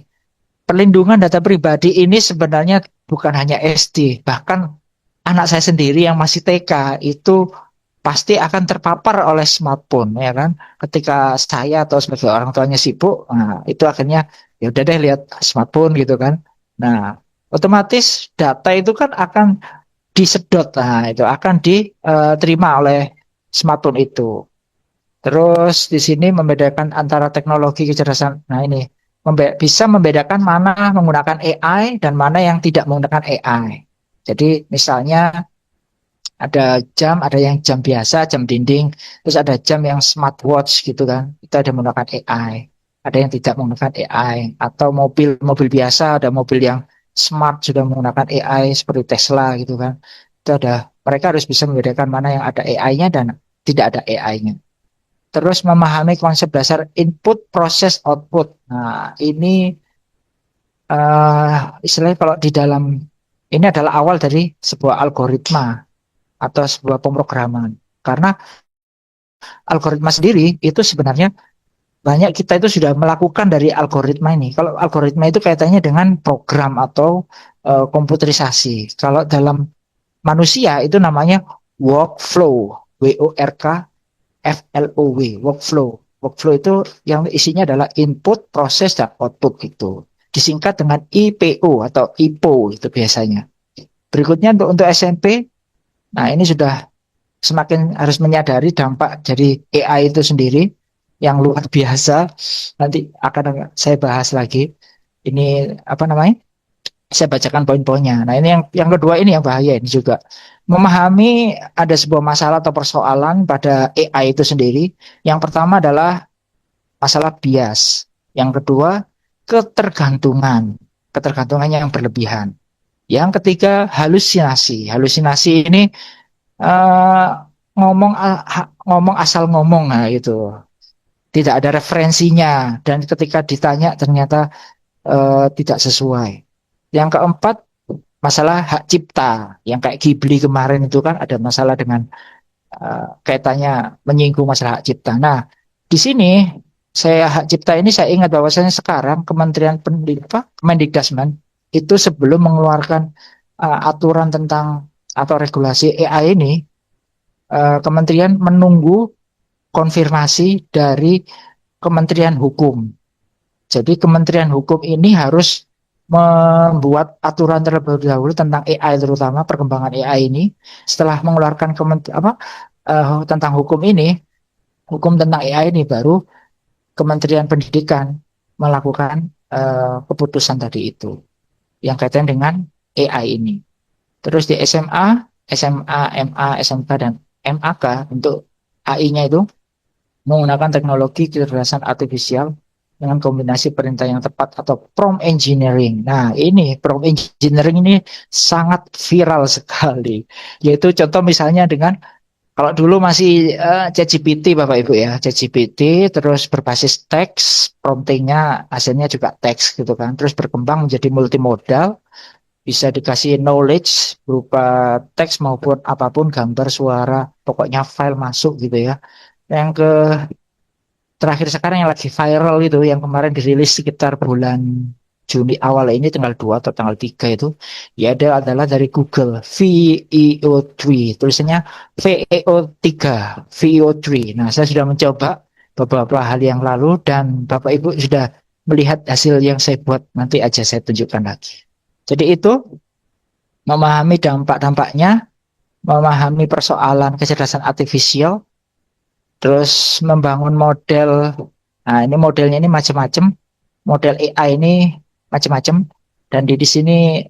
perlindungan data pribadi ini sebenarnya bukan hanya SD, bahkan anak saya sendiri yang masih TK itu pasti akan terpapar oleh smartphone, ya kan? Ketika saya atau sebagai orang tuanya sibuk, nah itu akhirnya ya udah deh lihat smartphone gitu kan. Nah, otomatis data itu kan akan disedot, nah itu akan diterima oleh smartphone itu. Terus di sini membedakan antara teknologi kecerdasan. Nah ini bisa membedakan mana menggunakan AI dan mana yang tidak menggunakan AI. Jadi misalnya ada yang jam biasa, jam dinding, terus ada jam yang smartwatch gitu kan, itu ada menggunakan AI, ada yang tidak menggunakan AI, atau mobil biasa, ada mobil yang smart sudah menggunakan AI seperti Tesla gitu kan, itu ada, mereka harus bisa membedakan mana yang ada AI-nya dan tidak ada AI-nya. Terus memahami konsep dasar input, proses, output. Nah ini istilahnya kalau di dalam ini adalah awal dari sebuah algoritma atau sebuah pemrograman. Karena algoritma sendiri itu sebenarnya banyak kita itu sudah melakukan dari algoritma ini. Kalau algoritma itu kaitannya dengan program atau komputerisasi. Kalau dalam manusia itu namanya workflow, WORKFLOW, workflow. Workflow itu yang isinya adalah input, proses, dan output gitu. Disingkat dengan IPO atau IPO itu biasanya. Berikutnya untuk SMP. Nah ini sudah semakin harus menyadari dampak dari AI itu sendiri yang luar biasa. Nanti akan saya bahas lagi. Ini apa namanya? Saya bacakan poin-poinnya. Nah ini yang kedua ini yang bahaya ini juga. Memahami ada sebuah masalah atau persoalan pada AI itu sendiri. Yang pertama adalah masalah bias. Yang kedua ketergantungan. Ketergantungannya yang berlebihan. Yang ketiga halusinasi. Halusinasi ini ngomong asal ngomong, nah itu tidak ada referensinya, dan ketika ditanya ternyata tidak sesuai. Yang keempat, masalah hak cipta, yang kayak Ghibli kemarin itu kan ada masalah dengan kaitannya menyinggung masalah hak cipta. Nah, di sini hak cipta ini saya ingat bahwasanya sekarang Kementerian Pendidikan, Kemendikbudristek itu sebelum mengeluarkan aturan tentang atau regulasi AI ini, Kementerian menunggu konfirmasi dari Kementerian Hukum. Jadi Kementerian Hukum ini harus membuat aturan terlebih dahulu tentang AI, terutama perkembangan AI ini. Setelah mengeluarkan tentang hukum ini, hukum tentang AI ini, baru Kementerian Pendidikan melakukan keputusan tadi itu yang kaitan dengan AI ini. Terus di SMA, MA, SMK dan MAK untuk AI-nya itu menggunakan teknologi kecerdasan artifisial dengan kombinasi perintah yang tepat atau prompt engineering. Nah, ini prompt engineering ini sangat viral sekali. Yaitu contoh misalnya dengan, kalau dulu masih ChatGPT Bapak Ibu ya, ChatGPT terus berbasis teks, promptingnya hasilnya juga teks gitu kan. Terus berkembang menjadi multimodal, bisa dikasih knowledge berupa teks maupun apapun, gambar, suara, pokoknya file masuk gitu ya. Yang terakhir sekarang yang lagi viral itu, yang kemarin dirilis sekitar bulan Juni awal ini, tanggal 2 atau tanggal 3 itu, ya adalah dari Google, VEO3, tulisannya VEO3, VEO3. Nah, saya sudah mencoba beberapa hari yang lalu dan Bapak Ibu sudah melihat hasil yang saya buat, nanti aja saya tunjukkan lagi. Jadi itu memahami dampak-dampaknya, memahami persoalan kecerdasan artifisial, terus membangun model. Nah, ini modelnya ini macam-macam. Model AI ini macam-macam. Dan di sini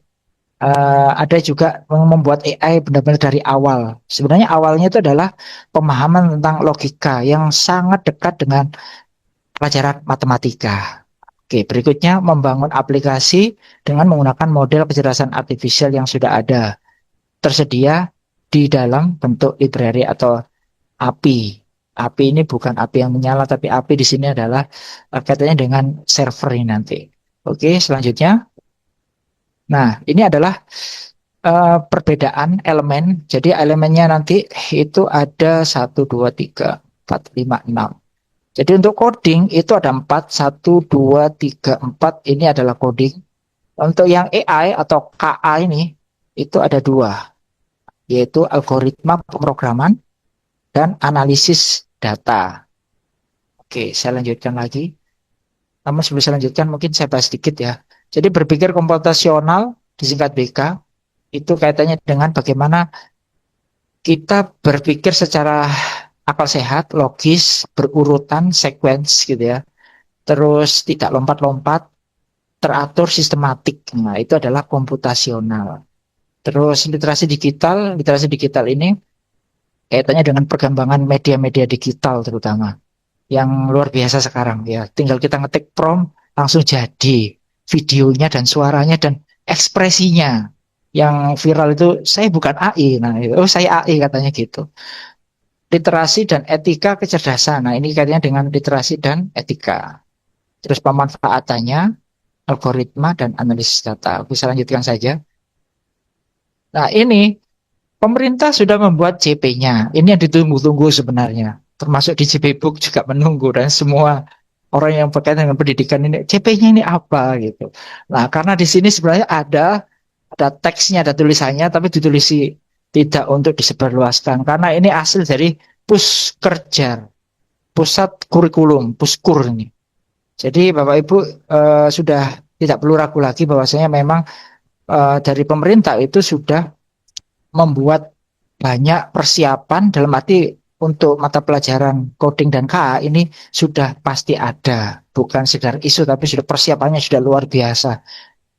ada juga membuat AI benar-benar dari awal. Sebenarnya awalnya itu adalah pemahaman tentang logika yang sangat dekat dengan pelajaran matematika. Oke, berikutnya membangun aplikasi dengan menggunakan model kecerdasan artifisial yang sudah ada, tersedia di dalam bentuk library atau API. API ini bukan API yang menyala, tapi API di sini adalah kaitannya dengan server ini nanti. Oke, selanjutnya. Nah, ini adalah perbedaan elemen. Jadi elemennya nanti itu ada 1, 2, 3, 4, 5, 6. Jadi untuk coding itu ada 4, 1, 2, 3, 4. Ini adalah coding. Untuk yang AI atau KA ini, itu ada 2. Yaitu algoritma pemrograman dan analisis data. Oke, saya lanjutkan lagi. Namun sebelum saya lanjutkan, mungkin saya bahas sedikit ya. Jadi berpikir komputasional, disingkat BK, itu kaitannya dengan bagaimana kita berpikir secara akal sehat, logis, berurutan, sequence gitu ya. Terus tidak lompat-lompat, teratur, sistematik. Nah, itu adalah komputasional. Terus literasi digital ini kaitannya dengan perkembangan media-media digital terutama yang luar biasa sekarang ya. Tinggal kita ngetik prompt langsung jadi videonya dan suaranya dan ekspresinya. Yang viral itu, saya bukan AI. Nah, saya AI katanya gitu. Literasi dan etika kecerdasan. Nah, ini kaitannya dengan literasi dan etika. Terus pemanfaatannya, algoritma dan analisis data. Bisa lanjutkan saja. Nah, ini pemerintah sudah membuat JP-nya. Ini yang ditunggu-tunggu sebenarnya. Termasuk di JP Book juga menunggu, dan semua orang yang berkaitan dengan pendidikan ini, JP-nya ini apa gitu. Nah, karena di sini sebenarnya ada teksnya, ada tulisannya, tapi ditulisi tidak untuk disebarluaskan. Karena ini hasil dari Puskerja, Pusat Kurikulum, Puskur ini. Jadi Bapak Ibu sudah tidak perlu ragu lagi bahwasanya memang dari pemerintah itu sudah membuat banyak persiapan, dalam arti untuk mata pelajaran coding dan KA ini sudah pasti ada, bukan sekedar isu, tapi sudah persiapannya sudah luar biasa,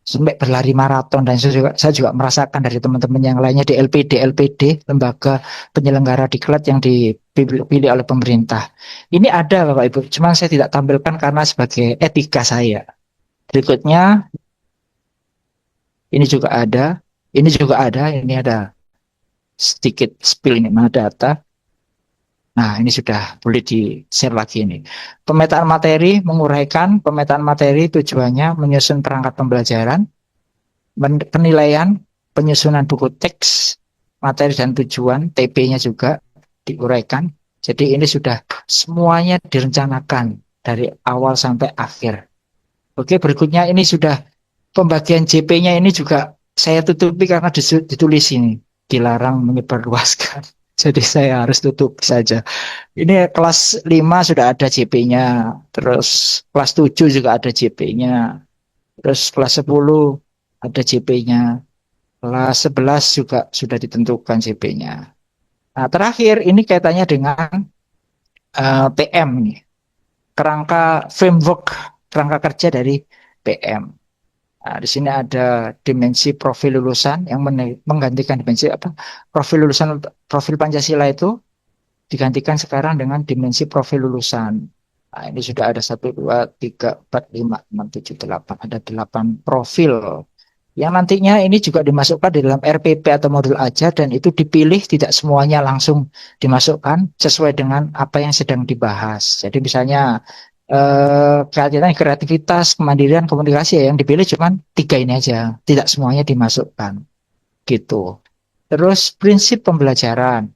sampai berlari maraton. Dan saya juga merasakan dari teman-teman yang lainnya di LPD, lembaga penyelenggara diklat yang dipilih oleh pemerintah. Ini ada Bapak Ibu, cuma saya tidak tampilkan karena sebagai etika saya. Berikutnya, ini juga ada, ini ada sedikit spill ini, mana data. Nah, ini sudah boleh di-share lagi ini. Pemetaan materi, menguraikan pemetaan materi tujuannya menyusun perangkat pembelajaran, penilaian, penyusunan buku teks, materi dan tujuan, TP-nya juga diuraikan. Jadi ini sudah semuanya direncanakan dari awal sampai akhir. Oke, berikutnya ini sudah pembagian JP-nya ini juga saya tutupi karena ditulis ini, dilarang menyebarluaskan. Jadi saya harus tutup saja. Ini kelas 5 sudah ada JP-nya, terus kelas 7 juga ada JP-nya, terus kelas 10 ada JP-nya, kelas 11 juga sudah ditentukan JP-nya. Nah, terakhir ini kaitannya dengan PM nih, kerangka framework, kerangka kerja dari PM. Nah, di sini ada dimensi profil lulusan yang menggantikan dimensi profil lulusan, profil Pancasila itu digantikan sekarang dengan dimensi profil lulusan. Nah, ini sudah ada 1, 2, 3, 4, 5, 6, 7, 8. Ada 8 profil. Yang nantinya ini juga dimasukkan di dalam RPP atau modul ajar dan itu dipilih, tidak semuanya langsung dimasukkan sesuai dengan apa yang sedang dibahas. Jadi misalnya kreativitas, kemandirian, komunikasi ya, yang dipilih cuman 3 ini aja, tidak semuanya dimasukkan gitu. Terus prinsip pembelajaran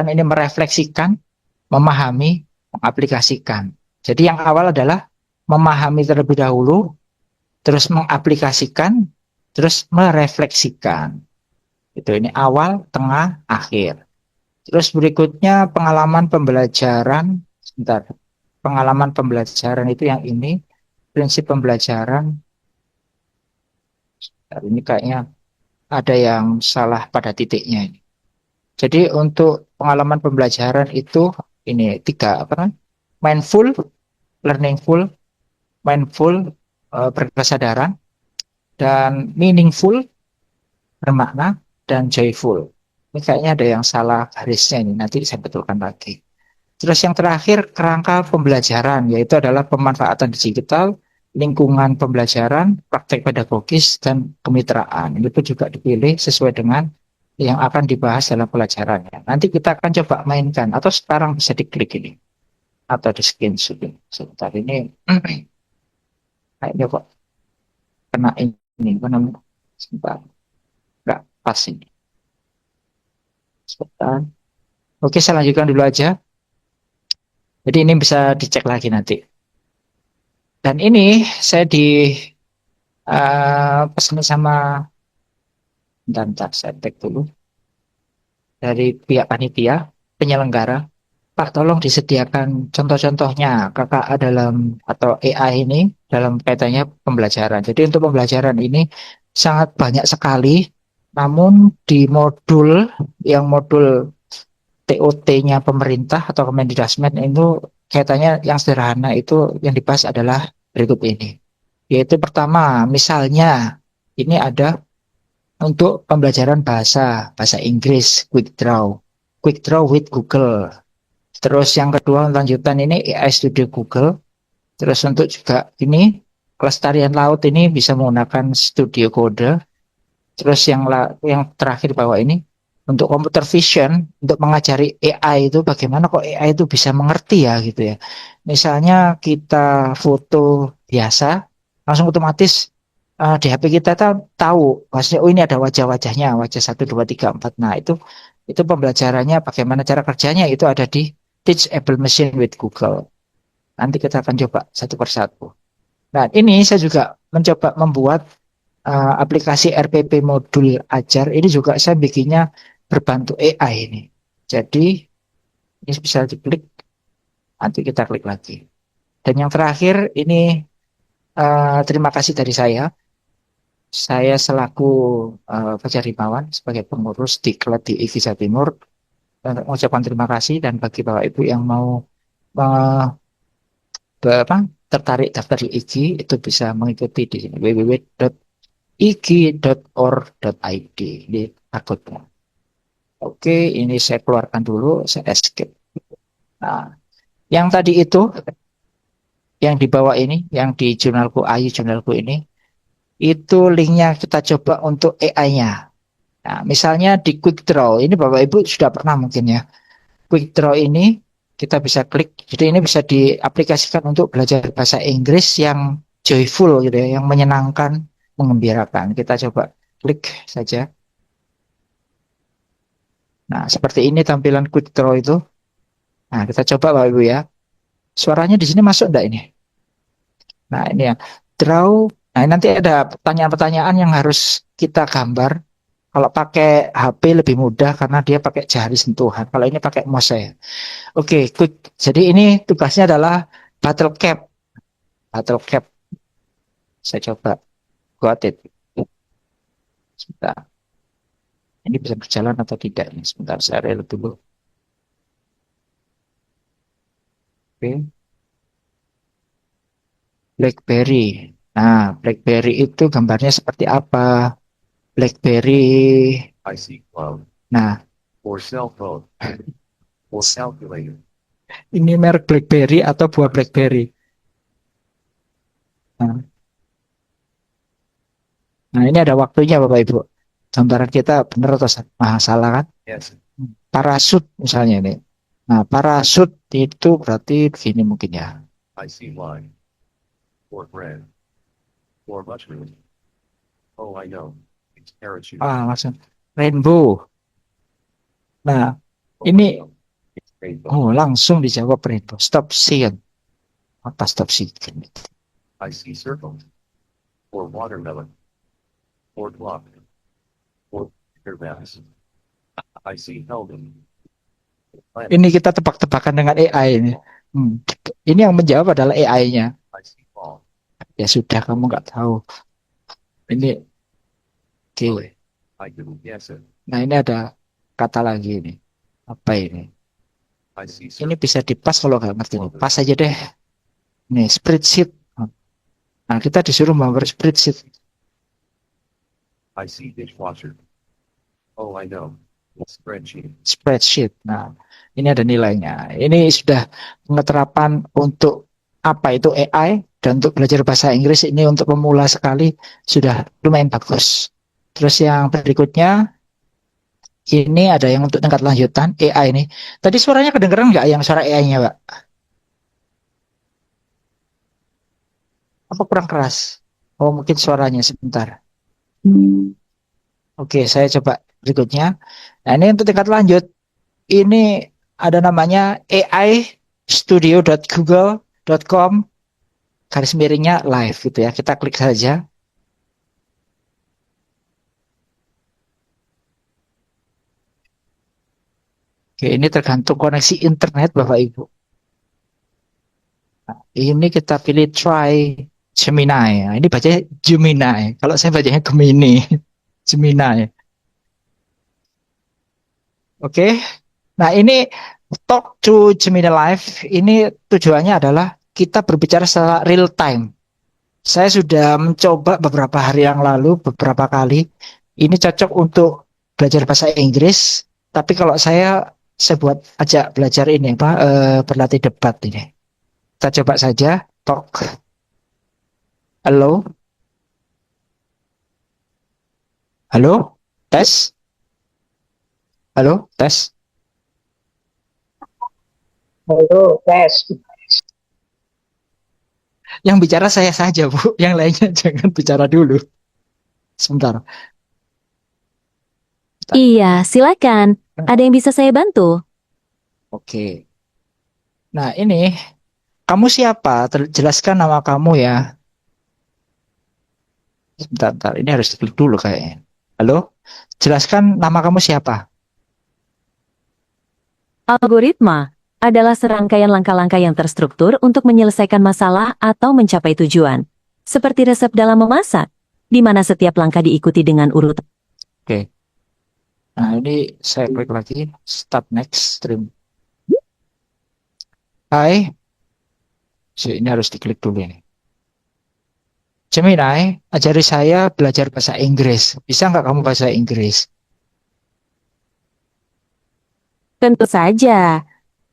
ini merefleksikan, memahami, mengaplikasikan. Jadi yang awal adalah memahami terlebih dahulu, terus mengaplikasikan, terus merefleksikan. Itu ini awal, tengah, akhir. Terus berikutnya pengalaman pembelajaran. Sebentar, pengalaman pembelajaran itu yang ini, prinsip pembelajaran. Ini kayaknya ada yang salah pada titiknya ini. Jadi untuk pengalaman pembelajaran itu ini 3 mindful, learningful, mindful, berkesadaran, dan meaningful, bermakna, dan joyful. Ini kayaknya ada yang salah garisnya ini, nanti saya betulkan lagi. Terus yang terakhir kerangka pembelajaran, yaitu adalah pemanfaatan digital, lingkungan pembelajaran, praktek pedagogis, dan kemitraan. Ini pun juga dipilih sesuai dengan yang akan dibahas dalam pelajarannya. Nanti kita akan coba mainkan, atau sekarang bisa diklik ini, atau di screenshot ini. Sebentar ini, kayaknya kok kena ini, sebentar, nggak pas ini. Sebentar. Oke, saya lanjutkan dulu aja. Jadi ini bisa dicek lagi nanti. Dan ini saya pesan sama, bentar, saya tag dulu. Dari pihak panitia, penyelenggara, Pak tolong disediakan contoh-contohnya KKA dalam atau AI ini dalam kaitannya pembelajaran. Jadi untuk pembelajaran ini sangat banyak sekali, namun di modul TOT-nya pemerintah atau Kemendikbud itu kaitannya yang sederhana itu yang dibahas adalah berikut ini. Yaitu pertama, misalnya ini ada untuk pembelajaran bahasa Inggris, Quick Draw with Google. Terus yang kedua lanjutan ini AI Studio Google. Terus untuk juga ini kelestarian laut ini bisa menggunakan Studio Code. Terus yang terakhir bawah ini untuk computer vision, untuk mengajari AI itu bagaimana kok AI itu bisa mengerti ya gitu ya. Misalnya kita foto biasa, langsung otomatis di HP kita tahu, maksudnya oh ini ada wajah-wajahnya, wajah 1, 2, 3, 4. Nah itu pembelajarannya bagaimana cara kerjanya itu ada di Teachable Machine with Google. Nanti kita akan coba satu persatu. Nah ini saya juga mencoba membuat aplikasi RPP modul ajar. Ini juga saya bikinnya berbantu AI ini. Jadi ini bisa diklik, nanti kita klik lagi. Dan yang terakhir ini terima kasih dari saya. Saya selaku Fajar Himawan sebagai pengurus Diklat di IKI Jawa Timur mengucapkan terima kasih, dan bagi Bapak Ibu yang mau tertarik daftar di IKI itu bisa mengikuti di sini www.iki.or.id di akunnya. Oke, ini saya keluarkan dulu, saya escape. Nah, yang tadi itu, yang di bawah ini, yang di jurnalku Ayu jurnalku ini, itu linknya kita coba untuk AI-nya. Nah, misalnya di Quick Draw, ini Bapak Ibu sudah pernah mungkin ya, Quick Draw ini kita bisa klik. Jadi ini bisa diaplikasikan untuk belajar bahasa Inggris yang joyful gitu ya, yang menyenangkan, mengembirakan. Kita coba klik saja. Nah, seperti ini tampilan Quick Draw itu. Nah, kita coba Bapak Ibu ya. Suaranya di sini masuk enggak ini? Nah, ini ya. Draw. Nah, nanti ada pertanyaan-pertanyaan yang harus kita gambar. Kalau pakai HP lebih mudah karena dia pakai jari sentuhan. Kalau ini pakai mouse ya. Oke, quick. Jadi ini tugasnya adalah bottle cap. Bottle cap. Saya coba. Got it. Sebentar. Ini bisa berjalan atau tidak? Ini sebentar, saya reload dulu. Oke. BlackBerry. Nah, BlackBerry itu gambarnya seperti apa? BlackBerry. IC cloud Nah, or cell phone or calculator. ini merek BlackBerry atau buah BlackBerry. Nah, nah, ini ada waktunya Bapak Ibu. Gambaran kita benar atau salah kan? Yes. Parasut misalnya ini. Nah, parasut itu berarti begini mungkin ya. IC line or bread or mushroom. Oh, I know. It's parachute. Langsung rainbow. Nah, Oh, ini I know. It's rainbow. langsung dijawab rainbow. Stop seeing. Apa stop seeing? IC circle or watermelon or block or bigger mass. IC helmet. Ini kita tebak-tebakan dengan AI ini. Ini yang menjawab adalah AI-nya. IC ball. Ya sudah, kamu nggak tahu. Ini, oke. I didn't guess it. Nah, ini ada kata lagi ini. Apa ini? IC Ini circle. bisa dipas kalau nggak ngerti nih. Pas aja deh. Nih, spreadsheet. Nah, kita disuruh membuat spreadsheet. IC dishwasher. Oh, I know. It's spreadsheet. Spreadsheet. Nah, ini ada nilainya. Ini sudah pengeterapan untuk apa itu AI dan untuk belajar bahasa Inggris ini untuk pemula sekali sudah lumayan bagus. Terus yang berikutnya ini ada yang untuk tingkat lanjutan AI ini. Tadi suaranya kedengeran nggak yang suara AI-nya, Pak? Apa kurang keras? Oh, mungkin suaranya sebentar. Oke, saya coba berikutnya. Nah, ini untuk tingkat lanjut. Ini ada namanya aistudio.google.com garis miringnya live gitu ya. Kita klik saja. Oke, ini tergantung koneksi internet Bapak Ibu. Nah, ini kita pilih try Gemini. Nah, ini bacanya Gemini. Kalau saya bacanya Gemini. Gemini. Oke. Nah, ini talk to Gemini Live. Ini tujuannya adalah kita berbicara secara real time. Saya sudah mencoba beberapa hari yang lalu, beberapa kali. Ini cocok untuk belajar bahasa Inggris. Tapi kalau saya buat ajak belajar ini apa berlatih debat ini. Kita coba saja talk. Halo. Halo. Tes. Halo, tes. Halo, tes. Yang bicara saya saja, Bu. Yang lainnya jangan bicara dulu. Sebentar. Iya, silakan. Ada yang bisa saya bantu? Oke. Nah, ini kamu siapa? Jelaskan nama kamu ya. Sebentar. Ini harus diklik dulu kayaknya. Halo? Jelaskan nama kamu siapa? Algoritma adalah serangkaian langkah-langkah yang terstruktur untuk menyelesaikan masalah atau mencapai tujuan. Seperti resep dalam memasak, di mana setiap langkah diikuti dengan urutan. Oke. Nah, ini saya klik lagi. Start next stream. Hai. Ini harus diklik dulu ini. Gemini, ajari saya belajar bahasa Inggris. Bisa nggak kamu bahasa Inggris? Tentu saja,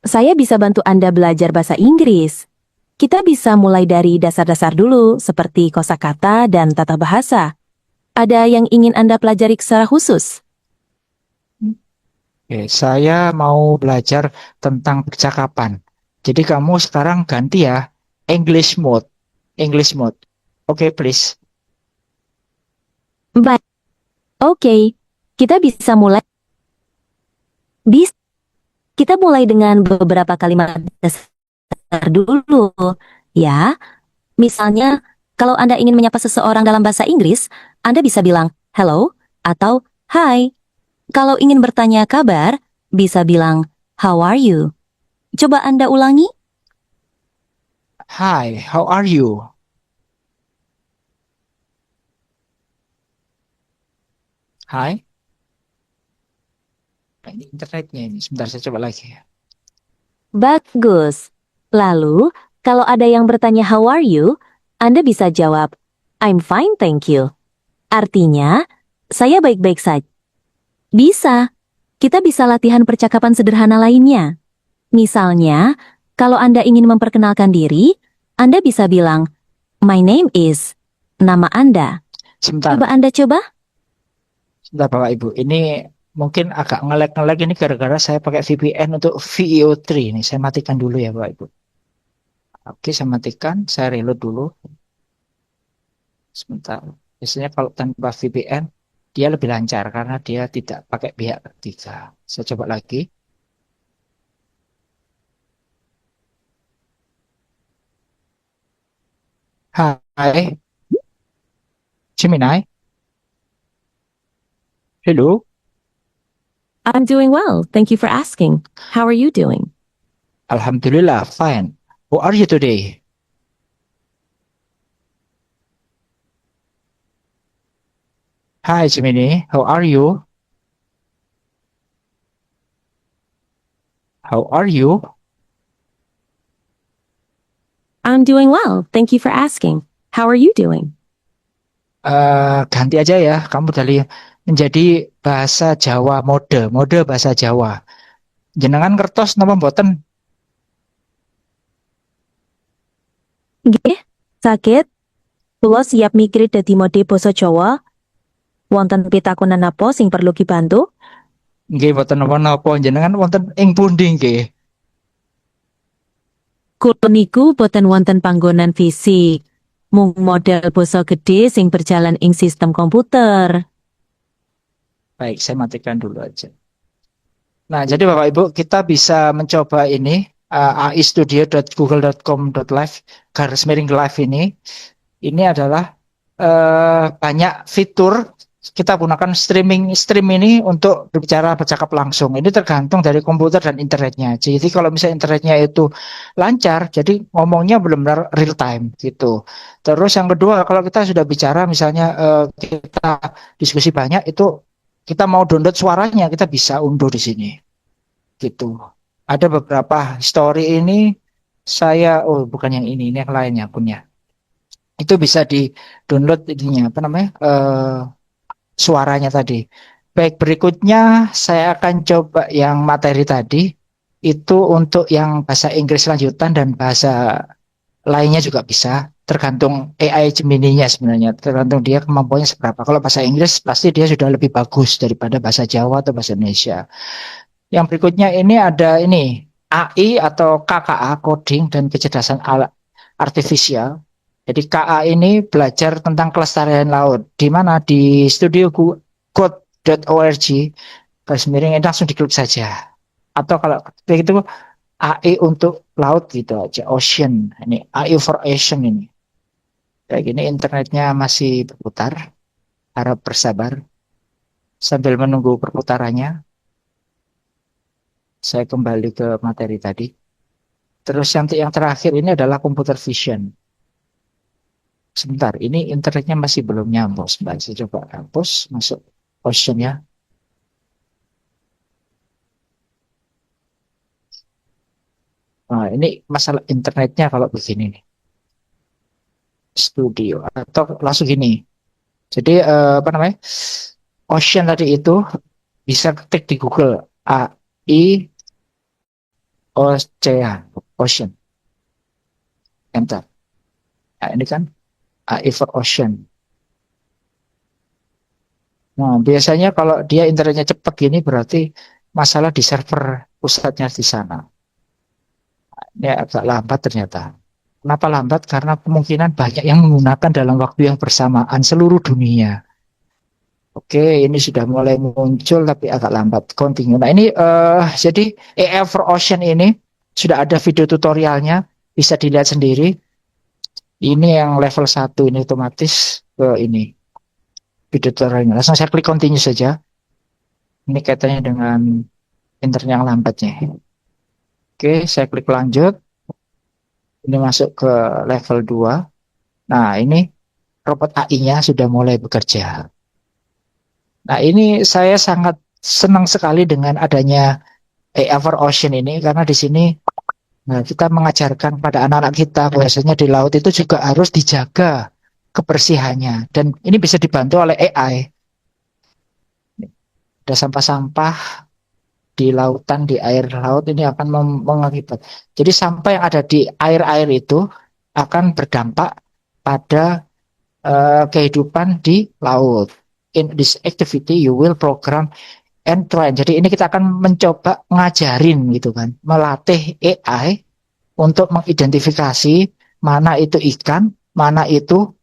saya bisa bantu Anda belajar bahasa Inggris. Kita bisa mulai dari dasar-dasar dulu, seperti kosakata dan tata bahasa. Ada yang ingin Anda pelajari secara khusus? Oke, saya mau belajar tentang percakapan. Jadi kamu sekarang ganti ya, English mode. English mode. Oke, please. Baik. Oke, kita bisa mulai. Bis, kita mulai dengan beberapa kalimat dasar dulu. Ya, misalnya, kalau Anda ingin menyapa seseorang dalam bahasa Inggris, Anda bisa bilang hello atau hi. Kalau ingin bertanya kabar, bisa bilang how are you. Coba Anda ulangi. Hi, how are you? Hi. Nah, ini internetnya ini. Sebentar saya coba lagi. Bagus. Lalu, kalau ada yang bertanya how are you, Anda bisa jawab, I'm fine, thank you. Artinya, saya baik-baik saja. Bisa. Kita bisa latihan percakapan sederhana lainnya. Misalnya, kalau Anda ingin memperkenalkan diri, Anda bisa bilang, my name is, nama Anda. Sebentar, Coba Anda coba. sebentar Bapak Ibu. Ini mungkin agak nge-lag ini gara-gara saya pakai VPN untuk VEO3 ini. Saya matikan dulu ya Bapak Ibu. Oke, saya matikan. Saya reload dulu. Sebentar. Biasanya kalau tanpa VPN, dia lebih lancar karena dia tidak pakai pihak ketiga. Saya coba lagi. Hai, Gemini. Hello. I'm doing well, thank you for asking. How are you doing? Alhamdulillah, fine. How are you today? Hi, Gemini. How are you? How are you? I'm doing well, thank you for asking. How are you doing? Ganti aja ya. Kamu dari menjadi bahasa Jawa mode bahasa Jawa. Jenengan kertos napa mboten? Nggih, sakit. Kula siap mikir dadi mode basa Jawa. Wonten pitakonan apa sing perlu dibantu? Nggih mboten napa-napa. Jenengan wonten ing pundi nggih? Kula niku boten wonten panggonan fisik. Mung model basa gede sing berjalan ing sistem komputer. Baik, saya matikan dulu aja. Nah, jadi Bapak Ibu, kita bisa mencoba ini aistudio.google.com.live garis miring live ini. Ini adalah banyak fitur kita gunakan stream ini untuk berbicara bercakap langsung. Ini tergantung dari komputer dan internetnya. Jadi kalau misalnya internetnya itu lancar, jadi ngomongnya benar-benar real time gitu. Terus yang kedua, kalau kita sudah bicara misalnya kita diskusi banyak itu kita mau download suaranya, kita bisa unduh di sini. Gitu. Ada beberapa story ini bukan yang ini yang lainnya punya. Itu bisa di-download ininya apa namanya? Suaranya tadi. Baik, berikutnya saya akan coba yang materi tadi itu untuk yang bahasa Inggris lanjutan dan bahasa lainnya juga bisa. Tergantung AI Gemini-nya sebenarnya, tergantung dia kemampuannya seberapa. Kalau bahasa Inggris pasti dia sudah lebih bagus daripada bahasa Jawa atau bahasa Indonesia. Yang berikutnya ini ada ini AI atau KKA, coding dan kecerdasan artifisial. Jadi KA ini belajar tentang kelestarian laut. Di mana di studiocode.org garis miring ini langsung diklik saja. Atau kalau begitu AI untuk laut gitu aja, ocean. Ini AI for ocean ini. Kayak gini internetnya masih berputar. Harap bersabar. Sambil menunggu perputarannya, saya kembali ke materi tadi. Terus yang terakhir ini adalah computer vision. Sebentar, ini internetnya masih belum nyambung. Sebentar, saya coba hapus, masuk ocean ya. Nah, ini masalah internetnya kalau begini nih. Studio atau langsung gini. Jadi apa namanya? Ocean tadi itu bisa ketik di Google AI Ocean. Enter. Nah, ini kan AI for Ocean. Nah, biasanya kalau dia internetnya cepat gini berarti masalah di server pusatnya di sana. Ini agak lambat ternyata. Kenapa lambat? Karena kemungkinan banyak yang menggunakan dalam waktu yang bersamaan seluruh dunia. Oke, ini sudah mulai muncul tapi agak lambat. Continue. Nah ini jadi AI for Ocean ini sudah ada video tutorialnya, bisa dilihat sendiri. Ini yang level 1 ini otomatis ke ini video tutorialnya. Langsung saya klik continue saja. Ini kaitannya dengan internet yang lambatnya. Oke, saya klik lanjut. Ini masuk ke level 2. Nah, ini robot AI-nya sudah mulai bekerja. Nah, ini saya sangat senang sekali dengan adanya AI for Ocean ini karena di sini kita mengajarkan pada anak-anak kita bahwasanya di laut itu juga harus dijaga kebersihannya dan ini bisa dibantu oleh AI. Ada sampah-sampah di lautan, di air laut ini akan mengakibat. Jadi sampah yang ada di air-air itu akan berdampak pada kehidupan di laut. In this activity you will program and train. Jadi ini kita akan mencoba ngajarin gitu kan, melatih AI untuk mengidentifikasi mana itu ikan, mana itu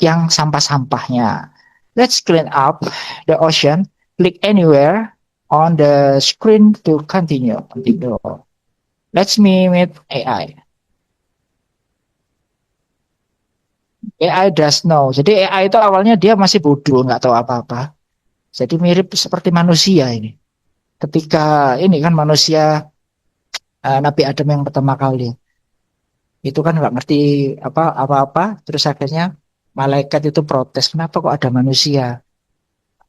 yang sampah-sampahnya. Let's clean up the ocean. Click anywhere on the screen to continue. Let's meet AI. AI does know. Jadi AI itu awalnya dia masih bodoh, nggak tahu apa-apa. Jadi mirip seperti manusia ini. Ketika ini kan manusia Nabi Adam yang pertama kali itu kan nggak ngerti apa-apa. Terus akhirnya malaikat itu protes, kenapa kok ada manusia?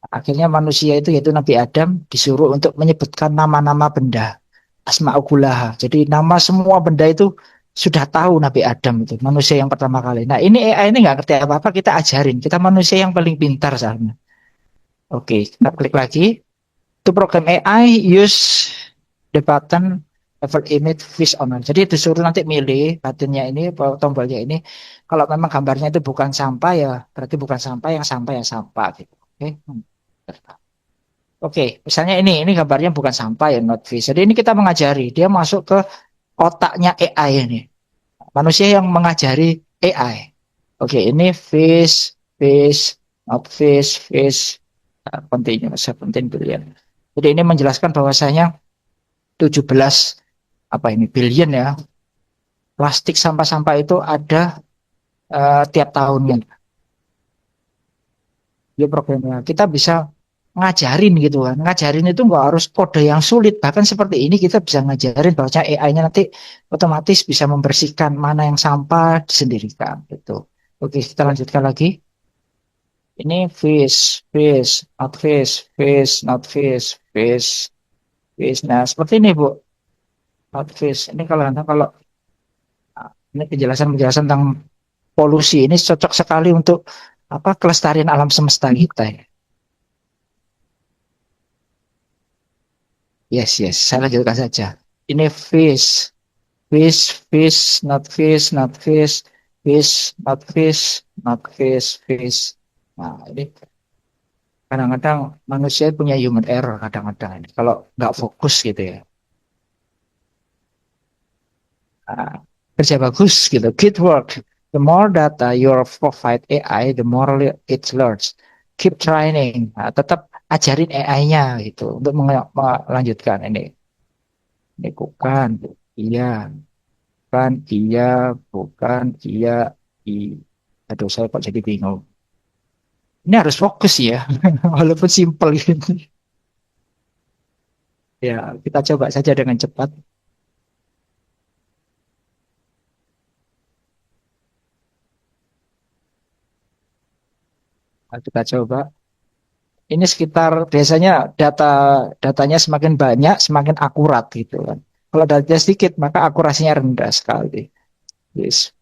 Akhirnya manusia itu yaitu Nabi Adam disuruh untuk menyebutkan nama-nama benda. Asma'ul. Jadi nama semua benda itu sudah tahu Nabi Adam itu. Manusia yang pertama kali. Nah ini AI ini nggak ngerti apa-apa, kita ajarin. Kita manusia yang paling pintar soalnya. Oke, kita klik lagi. To program AI, use the button level image fish owner. Jadi disuruh nanti milih buttonnya ini, tombolnya ini. Kalau memang gambarnya itu bukan sampah ya, berarti bukan sampah, yang sampah ya sampah gitu. Oke. Oke, misalnya ini gambarnya bukan sampah ya, not fish. Jadi ini kita mengajari, dia masuk ke otaknya AI ini. Manusia yang mengajari AI. Oke, ini fish, not fish, continue, 17 billion. Jadi ini menjelaskan bahwasanya 17 billion ya. Plastik sampah-sampah itu ada tiap tahunnya. Ya programnya. Kita bisa ngajarin gitu kan. Ngajarin itu nggak harus kode yang sulit. Bahkan seperti ini kita bisa ngajarin bahwasanya AI-nya nanti otomatis bisa membersihkan mana yang sampah disendirikan gitu. Oke, kita lanjutkan lagi. Ini fish, not fish. Nah, seperti ini Bu. Not fish. Ini kalau ini penjelasan tentang polusi ini cocok sekali untuk kelestarian alam semesta kita ya. Yes, saya lanjutkan saja. Ini fish, not fish. Nah, ini kadang-kadang manusia punya human error kadang-kadang ini. Kalau nggak fokus gitu ya. Nah, kerja bagus gitu, good work. The more data you provide AI, the more it learns. Keep training. Nah, tetap ajarin AI-nya gitu untuk melanjutkan ini. Ini bukan, iya, bukan, iya. Aduh, saya kok jadi bingung. Ini harus fokus ya, walaupun simpel gitu. Ya, kita coba saja dengan cepat. Nah, kita coba. Ini sekitar biasanya datanya semakin banyak, semakin akurat gitu kan. Kalau datanya sedikit, maka akurasinya rendah sekali. Fish,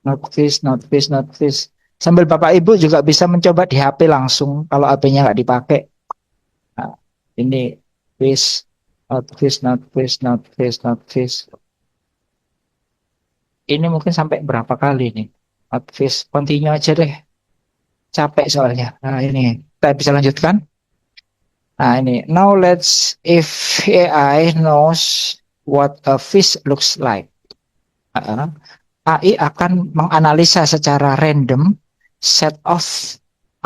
not fish. Sambil Bapak Ibu juga bisa mencoba di HP langsung kalau HP-nya nggak dipakai. Nah, ini fish, not fish. Ini mungkin sampai berapa kali nih? Not fish, continue aja deh. Capek soalnya. Nah ini, kita bisa lanjutkan. Nah, ini. Now let's if AI knows what a fish looks like. AI akan menganalisa secara random set of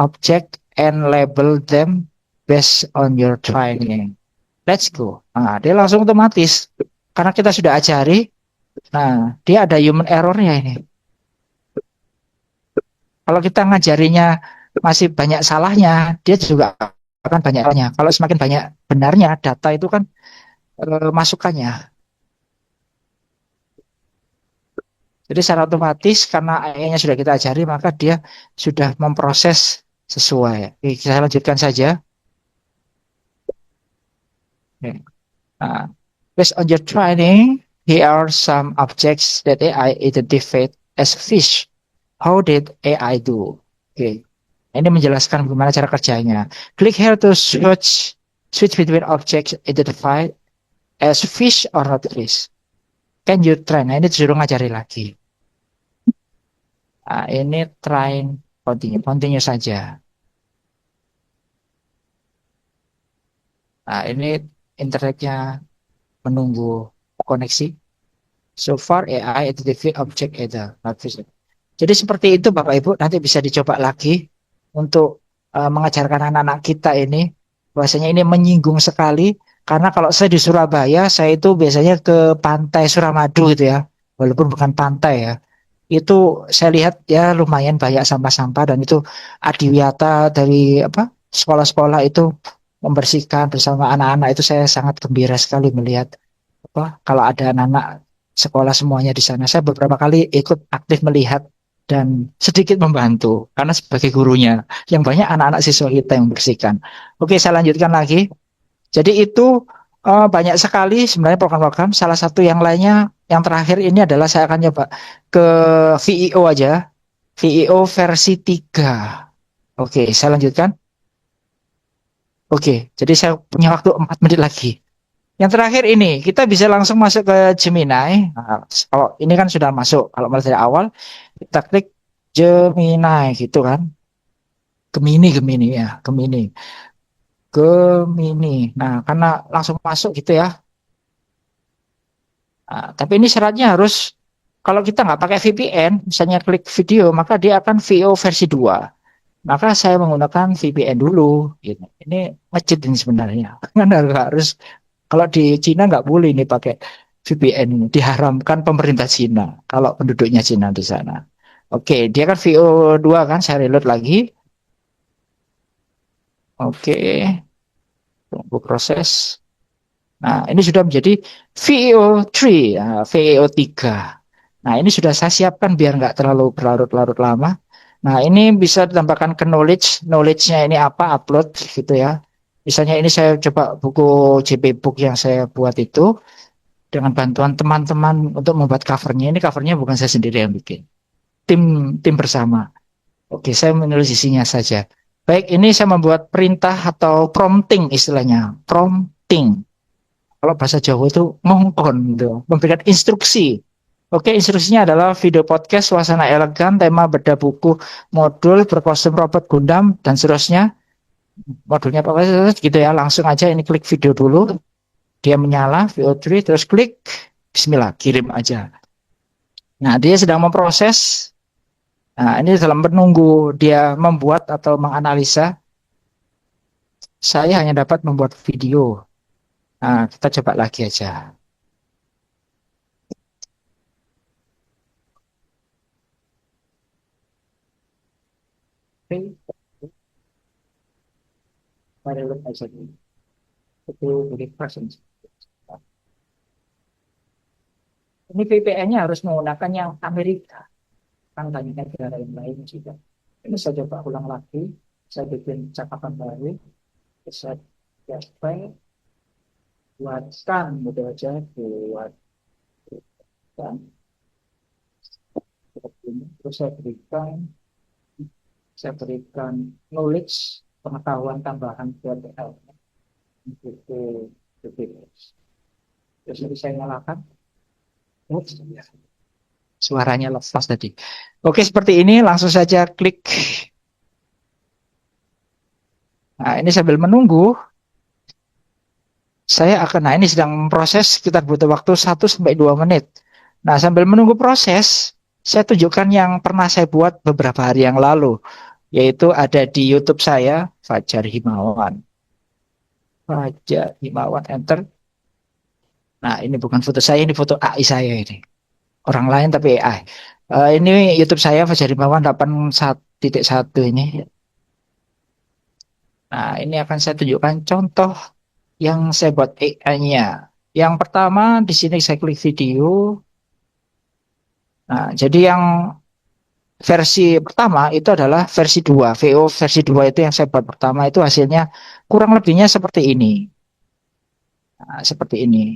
object and label them based on your training. Let's go. Nah, dia langsung otomatis. Karena kita sudah ajari, nah, dia ada human errornya ini. Kalau kita ngajarinya masih banyak salahnya, dia juga akan banyak salahnya. Kalau semakin banyak benarnya, data itu kan masukannya. Jadi secara otomatis karena AI-nya sudah kita ajari, maka dia sudah memproses sesuai. Oke, kita lanjutkan saja. Oke. Nah, based on your training, here are some objects that AI identified as fish. How did AI do? Oke. Ini menjelaskan bagaimana cara kerjanya. Click here to switch between objects identified as fish or not fish. Can you train? Nah, ini disuruh ngajari lagi. Nah, ini train continue saja. Nah, ini internetnya menunggu koneksi. So far AI identify object either not fish. Jadi seperti itu Bapak Ibu, nanti bisa dicoba lagi untuk mengajarkan anak-anak kita ini. Bahwasanya ini menyinggung sekali karena kalau saya di Surabaya, saya itu biasanya ke pantai Suramadu gitu ya, walaupun bukan pantai ya. Itu saya lihat ya lumayan banyak sampah-sampah dan itu adiwiyata dari sekolah-sekolah itu membersihkan bersama anak-anak. Itu saya sangat gembira sekali melihat kalau ada anak-anak sekolah semuanya di sana. Saya beberapa kali ikut aktif melihat dan sedikit membantu karena sebagai gurunya yang banyak anak-anak siswa kita yang membersihkan. Oke, saya lanjutkan lagi. Jadi itu banyak sekali sebenarnya program-program. Salah satu yang lainnya, yang terakhir ini adalah saya akan coba ke VEO aja. VEO versi 3. Oke, saya lanjutkan. Oke, jadi saya punya waktu 4 menit lagi. Yang terakhir ini, kita bisa langsung masuk ke Gemini. Nah, kalau ini kan sudah masuk. Kalau mulai dari awal, kita klik Gemini gitu kan. Gemini ya, Gemini. Nah, karena langsung masuk gitu ya. Nah, tapi ini syaratnya harus kalau kita nggak pakai VPN, misalnya klik video, maka dia akan VO versi 2. Maka saya menggunakan VPN dulu. Gitu. Ini ngecit ini sebenarnya. Kan harus kalau di Cina nggak boleh ini pakai VPN ini. Diharamkan pemerintah Cina kalau penduduknya Cina di sana. Oke, dia kan VO2 kan, saya reload lagi. Oke. Tunggu proses. Nah, ini sudah menjadi VEO3, VEO3. Nah, ini sudah saya siapkan biar nggak terlalu berlarut-larut lama. Nah, ini bisa ditambahkan ke knowledge-nya ini apa, upload gitu ya. Misalnya ini saya coba buku JP Book yang saya buat itu dengan bantuan teman-teman untuk membuat covernya. Ini covernya bukan saya sendiri yang bikin. Tim bersama. Oke, saya menulis isinya saja. Baik, ini saya membuat perintah atau prompting istilahnya. Prompting. Kalau bahasa Jawa itu ngongkon, gitu. Memberikan instruksi. Oke, instruksinya adalah video podcast, suasana elegan, tema beda buku, modul, berkostum robot Gundam, dan seterusnya. Modulnya apa gitu ya, langsung aja ini klik video dulu. Dia menyala, VO3, terus klik, bismillah, kirim aja. Nah, dia sedang memproses. Nah, ini dalam menunggu dia membuat atau menganalisa, saya hanya dapat membuat video. Nah, kita coba lagi aja. Oke. Mari lihat aja dulu. Itu beri presence. Ini VPN-nya harus menggunakan yang Amerika. Kan banyak negara yang lain juga. Ini saya coba ulang lagi. Saya bikin cakapan baru. Saya capai. Buatkan gitu aja. Buatkan. Terus saya berikan knowledge, pengetahuan tambahan buat itu. Terus saya nyalakan. Suaranya lepas tadi. Oke, seperti ini langsung saja klik. Nah, ini sambil menunggu nah ini sedang proses, sekitar butuh waktu 1 sampai 2 menit. Nah, sambil menunggu proses, saya tunjukkan yang pernah saya buat beberapa hari yang lalu, yaitu ada di YouTube saya, Fajar Himawan. Fajar Himawan, enter. Nah, ini bukan foto saya, ini foto AI saya ini. Orang lain tapi AI. Ini YouTube saya, Fajar Himawan 81.1 ini. Nah, ini akan saya tunjukkan contoh yang saya buat AI-nya. Yang pertama, di sini saya klik video. Nah, jadi yang versi pertama itu adalah versi 2. VO versi 2 itu yang saya buat pertama, itu hasilnya kurang lebihnya seperti ini. Nah, seperti ini.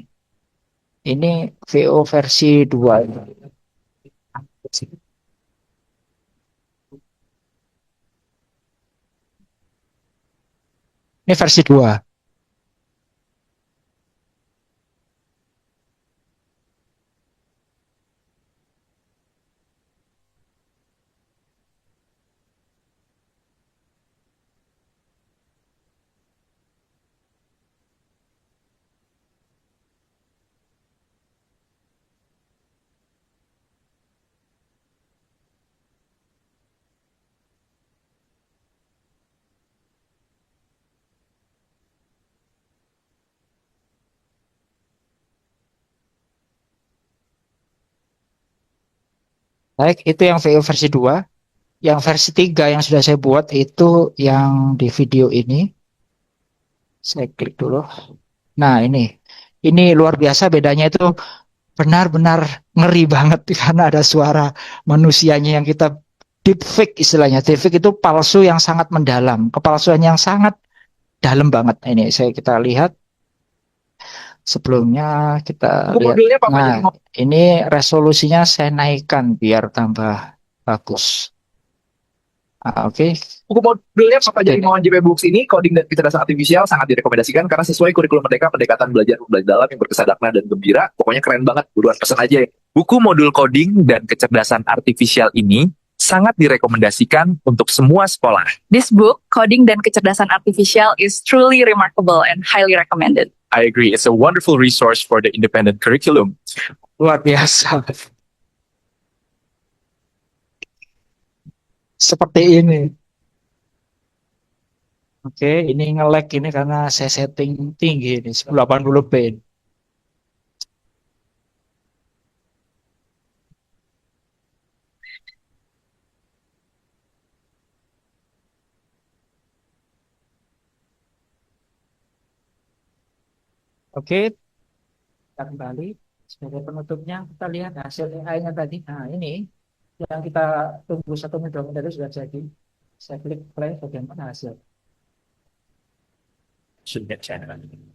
Ini VO versi 2. Ini versi 2. Baik, itu yang VO versi 2. Yang versi 3 yang sudah saya buat itu yang di video ini. Saya klik dulu. Nah, ini luar biasa bedanya, itu benar-benar ngeri banget karena ada suara manusianya yang kita deepfake istilahnya. Deepfake itu palsu yang sangat mendalam, kepalsuan yang sangat dalam banget. Ini kita lihat sebelumnya, kita lihat. Modelnya Pak Nah, Fajar. ini resolusinya saya naikkan biar tambah bagus. Oke. Buku modulnya Pak Fajar Himawan JP Books ini, coding dan kecerdasan artifisial, sangat direkomendasikan karena sesuai kurikulum Merdeka, pendekatan belajar dalam yang berkesan dan gembira. Pokoknya keren banget, buruan pesan aja ya. Buku modul coding dan kecerdasan artifisial ini sangat direkomendasikan untuk semua sekolah. This book, Coding dan Kecerdasan Artifisial, is truly remarkable and highly recommended. I agree, it's a wonderful resource for the independent curriculum. Luar biasa. Seperti ini. Oke, ini nge-lag ini karena saya setting tinggi ini 1080p. Oke, kita kembali sebagai penutupnya, kita lihat hasil AI-nya tadi. Nah, ini yang kita tunggu 1 menit 2 menit itu sudah jadi. Saya klik play, bagaimana hasil.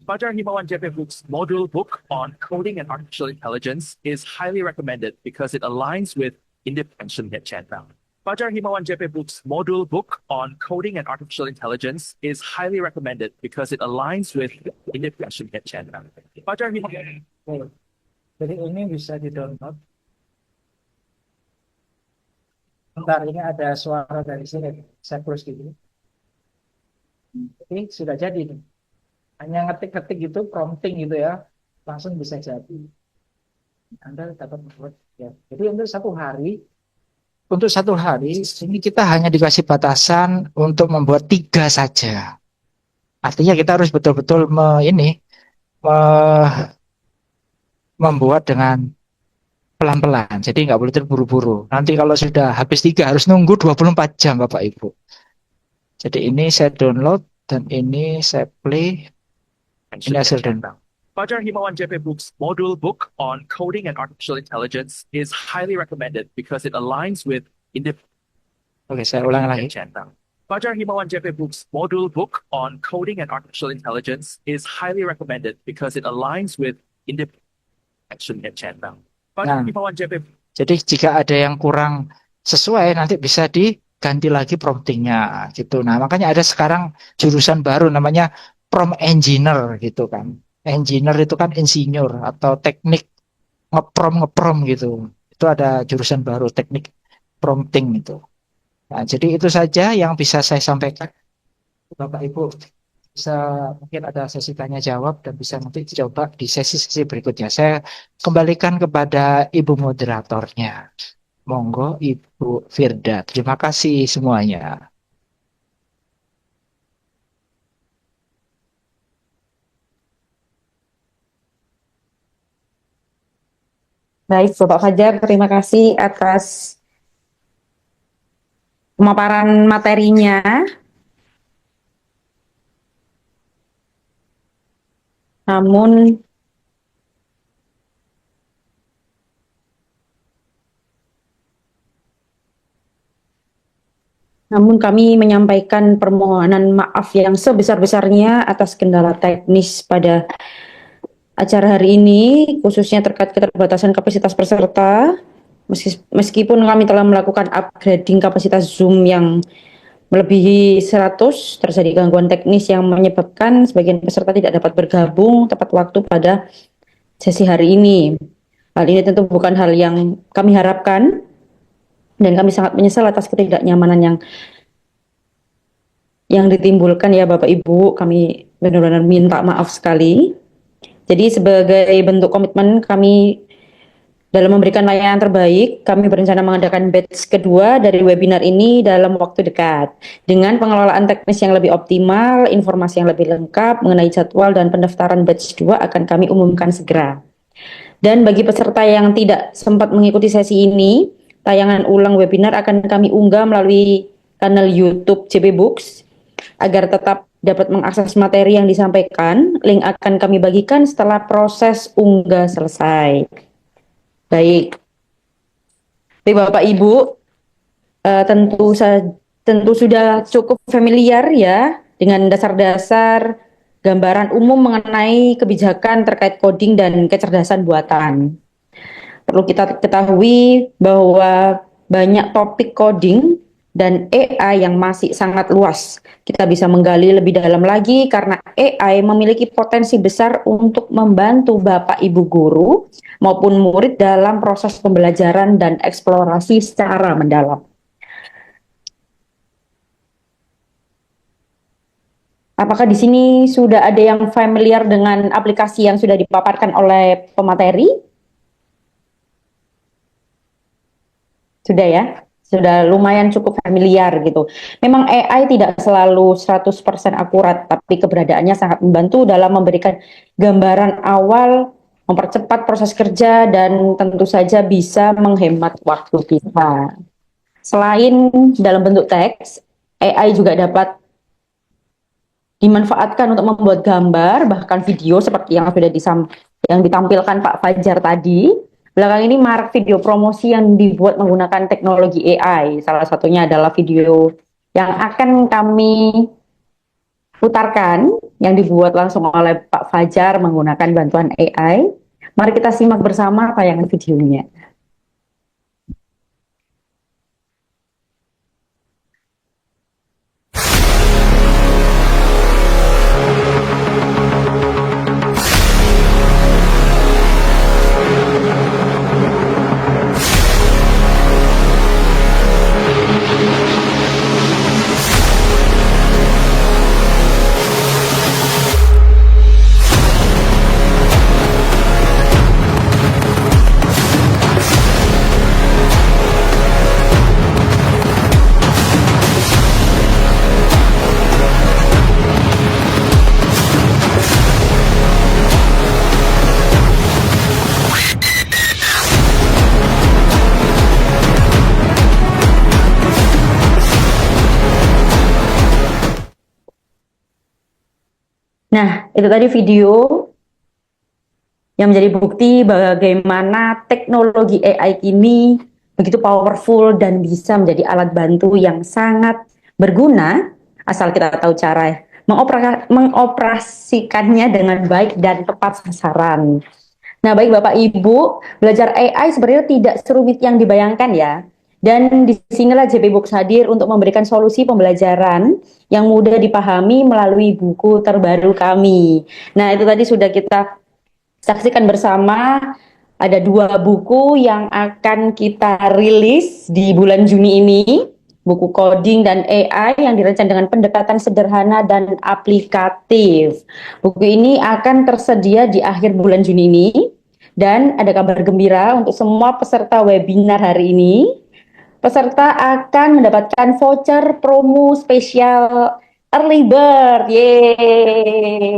Fajar Himawan JP Books module book on coding and artificial intelligence is highly recommended because it aligns with independent net channel. Fajar Himawan JP Books module book on coding and artificial intelligence is highly recommended because it aligns with independent net channel. Fajar Himawan. Oke. Jadi ini bisa di-download. Bentar, ini ada suara dari sini. Saya close dulu. Oke, sudah jadi nih. Hanya ngetik-ngetik gitu, prompting gitu ya, langsung bisa jadi. Anda dapat membuat ya. Jadi untuk satu hari ini kita hanya dikasih batasan untuk membuat 3 saja. Artinya kita harus betul-betul membuat dengan pelan-pelan. Jadi nggak boleh terburu-buru. Nanti kalau sudah habis 3 harus nunggu 24 jam Bapak Ibu. Jadi ini saya download dan ini saya play. Ini hasil download. Fajar Himawan JP Books module book on coding and artificial intelligence is highly recommended because it aligns with Oke, saya ulang lagi. Fajar Himawan JP Books module book on coding and artificial intelligence is highly recommended because it aligns with independent channel. Fajar Himawan JP. Jadi jika ada yang kurang sesuai nanti bisa diganti lagi promptingnya gitu. Nah, makanya ada sekarang jurusan baru namanya prompt engineer gitu kan. Engineer itu kan insinyur atau teknik ngeprom gitu. Itu ada jurusan baru, teknik prompting itu. Nah, jadi itu saja yang bisa saya sampaikan Bapak Ibu. bisa mungkin ada sesi tanya jawab dan bisa nanti dicoba di sesi-sesi berikutnya. Saya kembalikan kepada Ibu moderatornya. Monggo Ibu Firda. Terima kasih semuanya. Baik, Bapak Fajar, terima kasih atas pemaparan materinya. Namun kami menyampaikan permohonan maaf yang sebesar-besarnya atas kendala teknis pada acara hari ini, khususnya terkait keterbatasan kapasitas peserta. Meskipun kami telah melakukan upgrading kapasitas Zoom yang melebihi 100, terjadi gangguan teknis yang menyebabkan sebagian peserta tidak dapat bergabung tepat waktu pada sesi hari ini. Hal ini tentu bukan hal yang kami harapkan, dan kami sangat menyesal atas ketidaknyamanan yang ditimbulkan ya Bapak Ibu. Kami benar-benar minta maaf sekali. Jadi sebagai bentuk komitmen kami dalam memberikan layanan terbaik, kami berencana mengadakan batch kedua dari webinar ini dalam waktu dekat. Dengan pengelolaan teknis yang lebih optimal, informasi yang lebih lengkap mengenai jadwal dan pendaftaran batch 2 akan kami umumkan segera. Dan bagi peserta yang tidak sempat mengikuti sesi ini, tayangan ulang webinar akan kami unggah melalui kanal YouTube JP Books. Agar tetap dapat mengakses materi yang disampaikan, link akan kami bagikan setelah proses unggah selesai. Baik, Bapak Ibu, tentu sudah cukup familiar ya dengan dasar-dasar gambaran umum mengenai kebijakan terkait coding dan kecerdasan buatan. Perlu kita ketahui bahwa banyak topik coding dan AI yang masih sangat luas. Kita bisa menggali lebih dalam lagi karena AI memiliki potensi besar untuk membantu Bapak Ibu guru maupun murid dalam proses pembelajaran dan eksplorasi secara mendalam. Apakah di sini sudah ada yang familiar dengan aplikasi yang sudah dipaparkan oleh pemateri? Sudah ya? Sudah lumayan cukup familiar gitu. Memang AI tidak selalu 100% akurat, tapi keberadaannya sangat membantu dalam memberikan gambaran awal, mempercepat proses kerja, dan tentu saja bisa menghemat waktu kita. Selain dalam bentuk teks, AI juga dapat dimanfaatkan untuk membuat gambar, bahkan video seperti yang sudah ditampilkan Pak Fajar tadi. Belakang ini marak video promosi yang dibuat menggunakan teknologi AI. Salah satunya adalah video yang akan kami putarkan, yang dibuat langsung oleh Pak Fajar menggunakan bantuan AI. Mari kita simak bersama tayangan videonya. Nah, itu tadi video yang menjadi bukti bagaimana teknologi AI kini begitu powerful dan bisa menjadi alat bantu yang sangat berguna asal kita tahu cara mengoperasikannya dengan baik dan tepat sasaran. Nah, baik Bapak Ibu, belajar AI sebenarnya tidak serumit yang dibayangkan ya. Dan disinilah JP Books hadir untuk memberikan solusi pembelajaran yang mudah dipahami melalui buku terbaru kami. Nah, itu tadi sudah kita saksikan bersama, ada 2 buku yang akan kita rilis di bulan Juni ini. buku coding dan AI yang dirancang dengan pendekatan sederhana dan aplikatif. Buku ini akan tersedia di akhir bulan Juni ini. Dan ada kabar gembira untuk semua peserta webinar hari ini. Peserta akan mendapatkan voucher promo spesial early bird. Yeay.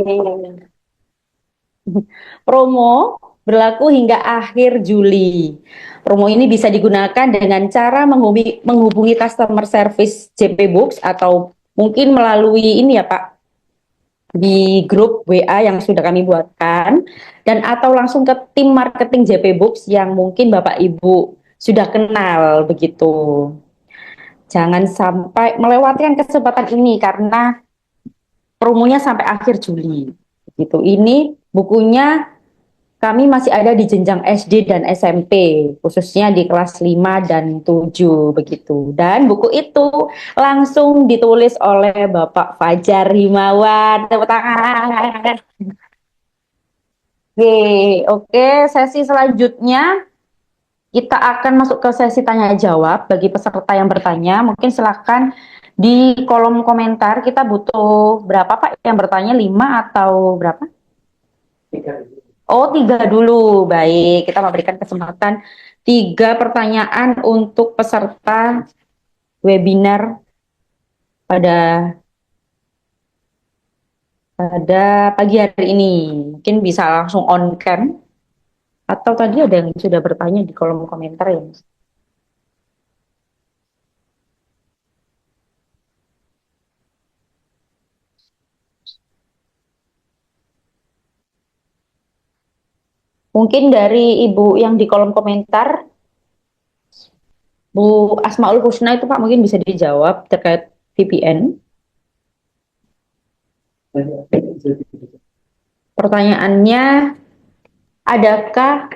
Promo berlaku hingga akhir Juli. Promo ini bisa digunakan dengan cara menghubungi customer service JP Books atau mungkin melalui ini ya Pak, di grup WA yang sudah kami buatkan, dan atau langsung ke tim marketing JP Books yang mungkin Bapak Ibu sudah kenal begitu. Jangan sampai melewatkan kesempatan ini karena promonya sampai akhir Juli. Gitu. Ini bukunya kami masih ada di jenjang SD dan SMP, khususnya di kelas 5 dan 7 begitu. Dan buku itu langsung ditulis oleh Bapak Fajar Himawan. Tepuk tangan. Oke, sesi selanjutnya kita akan masuk ke sesi tanya jawab bagi peserta yang bertanya. Mungkin silakan di kolom komentar. Kita butuh berapa Pak yang bertanya, 5 atau berapa? 3. Oh, 3 dulu. Baik, kita memberikan kesempatan 3 pertanyaan untuk peserta webinar pada pagi hari ini. Mungkin bisa langsung on cam atau tadi ada yang sudah bertanya di kolom komentar ya. Mungkin dari Ibu yang di kolom komentar, Bu Asmaul Husna itu Pak mungkin bisa dijawab terkait VPN. Pertanyaannya, adakah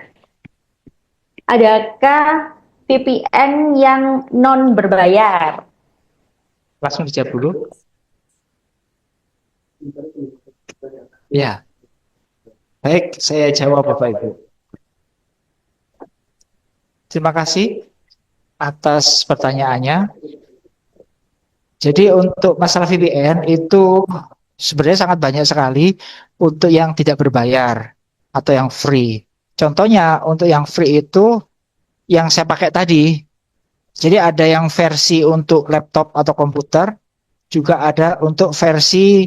VPN yang non berbayar? Langsung dijawab dulu. Ya. Baik, saya jawab Bapak Ibu. Terima kasih atas pertanyaannya. Jadi untuk masalah VPN itu sebenarnya sangat banyak sekali untuk yang tidak berbayar atau yang free. Contohnya untuk yang free itu yang saya pakai tadi. Jadi ada yang versi untuk laptop atau komputer, juga ada untuk versi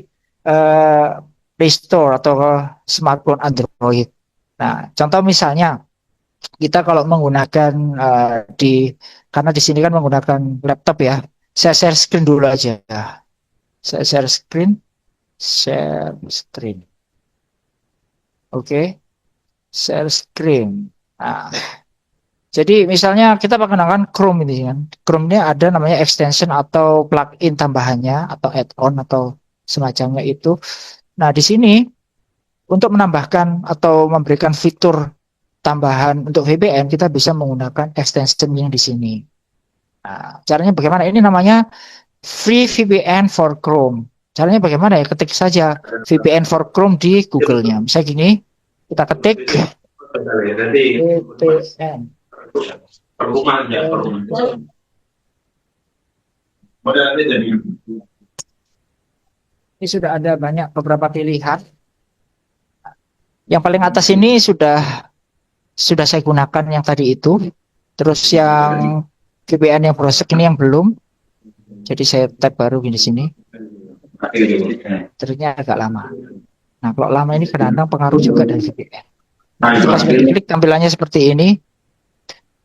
Play Store atau smartphone Android. Nah, contoh misalnya kita kalau menggunakan karena di sini kan menggunakan laptop ya. Saya share screen dulu aja. Saya share screen. Oke. Share screen. Nah, jadi misalnya kita menggunakan Chrome ini kan. Chrome ini ada namanya extension atau plugin tambahannya atau add-on atau semacamnya itu. Nah, di sini untuk menambahkan atau memberikan fitur tambahan untuk VPN, kita bisa menggunakan extension yang di sini. Nah, caranya bagaimana? Ini namanya Free VPN for Chrome. Caranya bagaimana ya? Ketik saja VPN for Chrome di Google-nya. Misalnya gini, kita ketik VPN. Ini sudah ada beberapa pilihan. Yang paling atas ini sudah saya gunakan yang tadi itu. Terus yang VPN yang browser ini yang belum. Jadi saya tab baru di sini. Ternyata agak lama. Nah, kalau lama ini kadang-kadang pengaruh juga dari VPN. Nah, pas klik tampilannya seperti ini.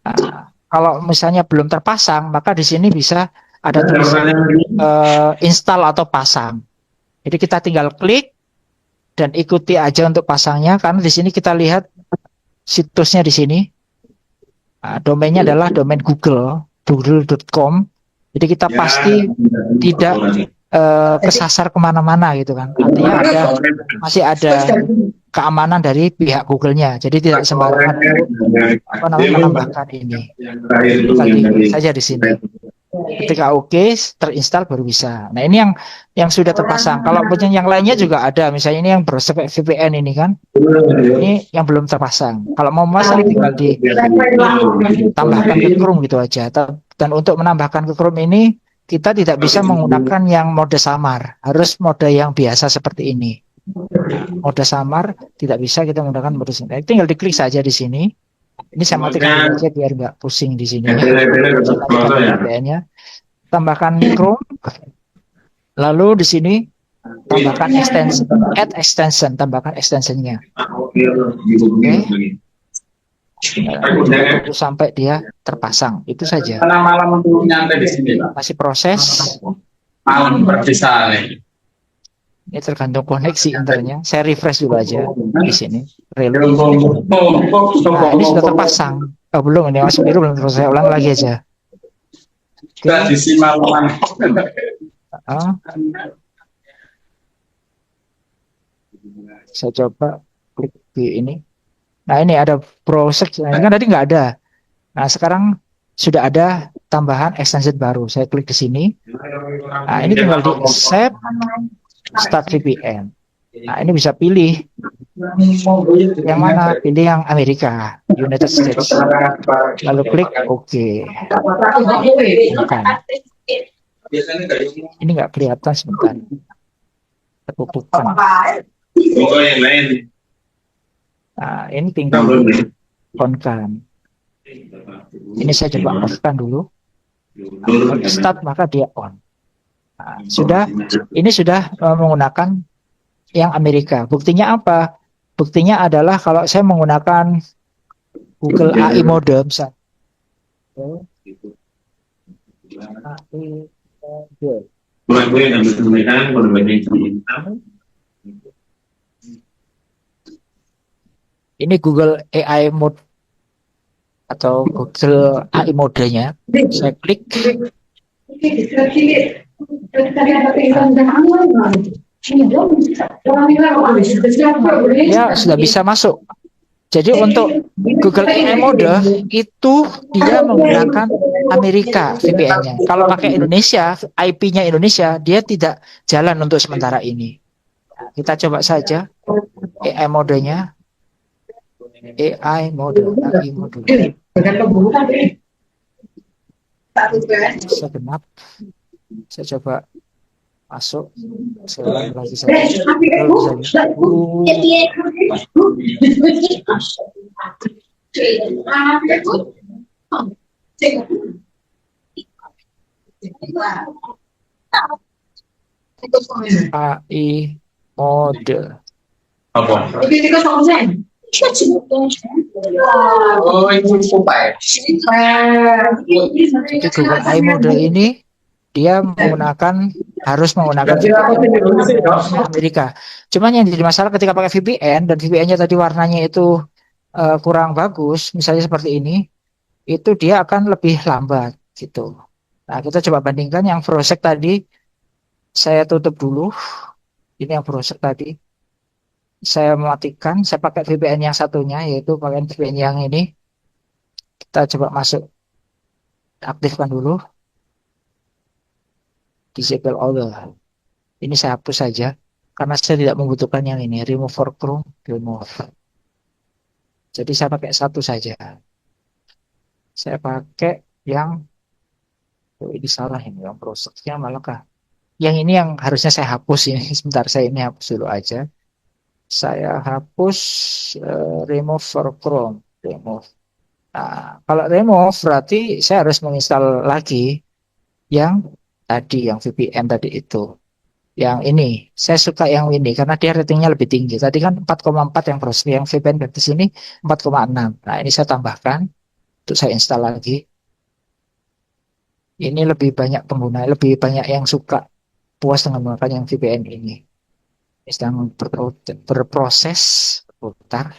Nah, kalau misalnya belum terpasang, maka di sini bisa ada tulisan install atau pasang. Jadi kita tinggal klik dan ikuti aja untuk pasangnya, karena di sini kita lihat situsnya di sini. Nah, domainnya adalah domain google.com. Jadi kita pasti tidak kesasar kemana-mana gitu kan. Artinya masih ada keamanan dari pihak Google-nya. Jadi tidak sembarangan menambahkan ini. Klik saja di sini. Ketika oke, terinstall baru bisa. Nah, ini yang sudah terpasang. Kalau yang lainnya juga ada. Misalnya ini yang browser VPN ini kan. Ini yang belum terpasang. Kalau mau masang tinggal ditambahkan ke Chrome gitu aja. Dan untuk menambahkan ke Chrome ini kita tidak bisa menggunakan yang mode samar, harus mode yang biasa seperti ini. Mode samar tidak bisa kita menggunakan mode samar. Tinggal diklik saja di sini. Ini saya matikan dulu aja biar nggak pusing di sini. Saya matikan VPN-nya. Tambahkan Chrome. Lalu di sini tambahkan extension, add extension, tambahkan extensionnya. Oke. Tunggu sampai dia terpasang, itu saja. Malam nyampe di sini, Pak. Masih proses. Malam berpisah nih. Ini tergantung koneksi internya. Saya refresh dulu aja di sini. Reload. Nah, ini sudah terpasang. Oh, belum, ini masuk biru belum terus. Saya ulang lagi aja. Tradisi malaman. Saya coba klik di ini. Nah, ini ada browser. Nah, ini kan tadi nggak ada. Nah, sekarang sudah ada tambahan extension baru. Saya klik di sini. Nah, ini tinggal di accept start VPN. Nah, ini bisa pilih yang mana, pilih yang Amerika, United States. Lalu klik OK. Bukan. Ini nggak kelihatan sebentar. Tertutupan. Nah, ini tinggal on-kan. Ini saya coba off-kan dulu. Nah, start maka dia on. Nah, ini sudah menggunakan yang Amerika. Buktinya apa? Buktinya adalah kalau saya menggunakan Google AI mode misalnya. Ini Google AI mode atau Google AI modenya. Saya klik. Ya, sudah bisa masuk. Jadi untuk Google AI mode itu dia menggunakan Amerika VPN-nya. Kalau pakai Indonesia, IP-nya Indonesia, dia tidak jalan untuk sementara ini. Nah, kita coba saja AI modenya. AI mode. Segenap. Saya coba masuk. Saya ulang lagi saja. AI mode. Apa? Oh, itu supaya. Jadi Google AI mode ini dia harus menggunakan Amerika. Cuman yang jadi masalah ketika pakai VPN dan VPN-nya tadi warnanya itu kurang bagus, misalnya seperti ini, itu dia akan lebih lambat gitu. Nah, kita coba bandingkan yang browser tadi. Saya tutup dulu. Ini yang browser tadi. Saya matikan, saya pakai VPN yang satunya, yaitu pakai VPN yang ini. Kita coba masuk, aktifkan dulu. Disable all. Ini saya hapus saja, karena saya tidak membutuhkan yang ini. Remove for Chrome, remove. Jadi saya pakai satu saja. Saya pakai yang, ini salah ini, yang browsernya malah kah. Yang ini yang harusnya saya hapus ini. Sebentar, saya ini hapus dulu aja. Saya hapus remove for Chrome, remove. Nah, kalau remove berarti saya harus menginstal lagi yang tadi, yang VPN tadi itu. Yang ini, saya suka yang ini karena dia ratingnya lebih tinggi. Tadi kan 4,4 yang browser, yang VPN gratis ini 4,6. Nah, ini saya tambahkan untuk saya install lagi. Ini lebih banyak pengguna, lebih banyak yang suka, puas dengan menggunakan yang VPN ini. Sedang berproses putar.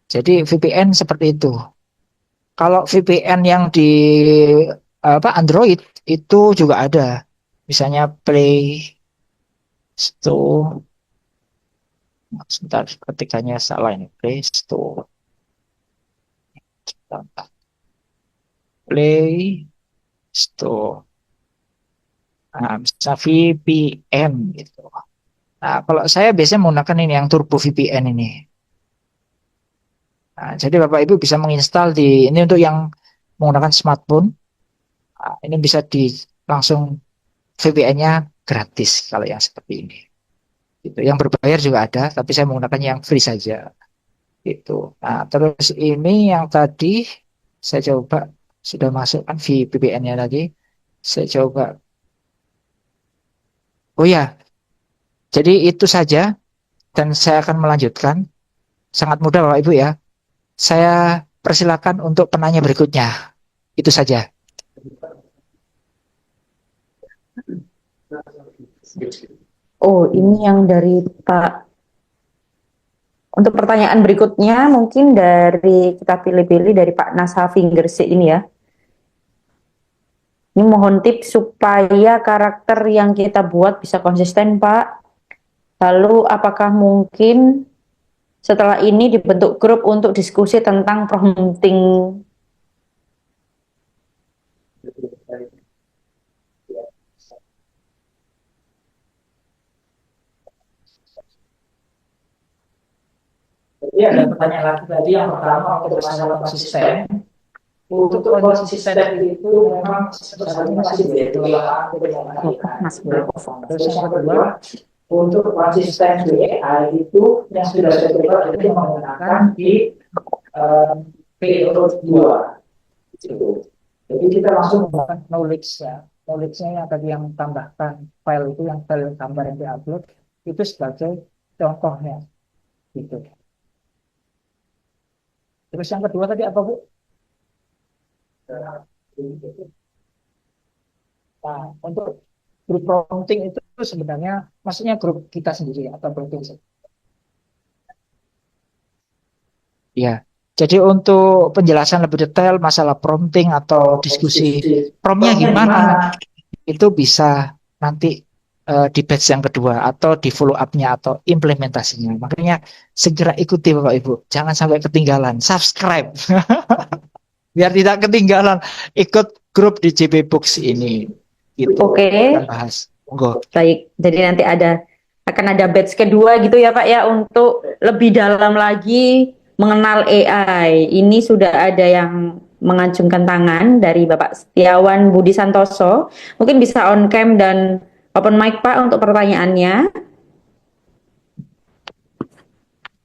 Jadi VPN seperti itu. Kalau VPN yang di Android itu juga ada. Misalnya Play Store. Sebentar, ketikanya salah ini. Play Store. Play Store. Nah, bisa VPN gitu. Nah, kalau saya biasanya menggunakan ini yang Turbo VPN ini. Nah, jadi Bapak Ibu bisa menginstal ini untuk yang menggunakan smartphone. Nah, ini bisa langsung VPN-nya gratis kalau yang seperti ini. Gitu. Yang berbayar juga ada, tapi saya menggunakan yang free saja. Gitu. Nah, terus ini yang tadi saya coba sudah masukkan VPN-nya lagi. Saya coba. Oh ya, jadi itu saja dan saya akan melanjutkan. Sangat mudah Bapak Ibu ya. Saya persilakan untuk penanya berikutnya. Itu saja. Oh, ini yang dari Pak. Untuk pertanyaan berikutnya mungkin dari kita pilih-pilih dari Pak Nasafi Gresik ini ya. Ini mohon tips supaya karakter yang kita buat bisa konsisten, Pak. Lalu apakah mungkin setelah ini dibentuk grup untuk diskusi tentang prompting? Jadi ada pertanyaan lagi tadi yang pertama untuk masalah konsisten. Untuk konsisten itu memang sebenarnya masih berdoa. Terus yang kedua, untuk konsisten AI itu yang sudah saya coba itu menggunakan di PO2. Jadi kita langsung menggunakan knowledge-nya. Knowledge-nya yang tadi yang tambahkan file itu, yang file gambar yang diupload, itu sebagai contohnya. Gitu. Terus yang kedua tadi apa, Bu? Nah, untuk grup prompting itu sebenarnya maksudnya grup kita sendiri atau prompting. Ya, jadi untuk penjelasan lebih detail masalah prompting atau diskusi promptnya gimana, itu bisa nanti di batch yang kedua atau di follow up-nya atau implementasinya. Makanya segera ikuti Bapak Ibu, jangan sampai ketinggalan, subscribe biar tidak ketinggalan ikut grup di JP Books ini. Gitu. Oke. Kita bahas. Monggo. Baik, jadi nanti akan ada batch kedua gitu ya Pak ya, untuk lebih dalam lagi mengenal AI. Ini sudah ada yang mengacungkan tangan dari Bapak Setiawan Budi Santoso. Mungkin bisa on cam dan open mic Pak untuk pertanyaannya.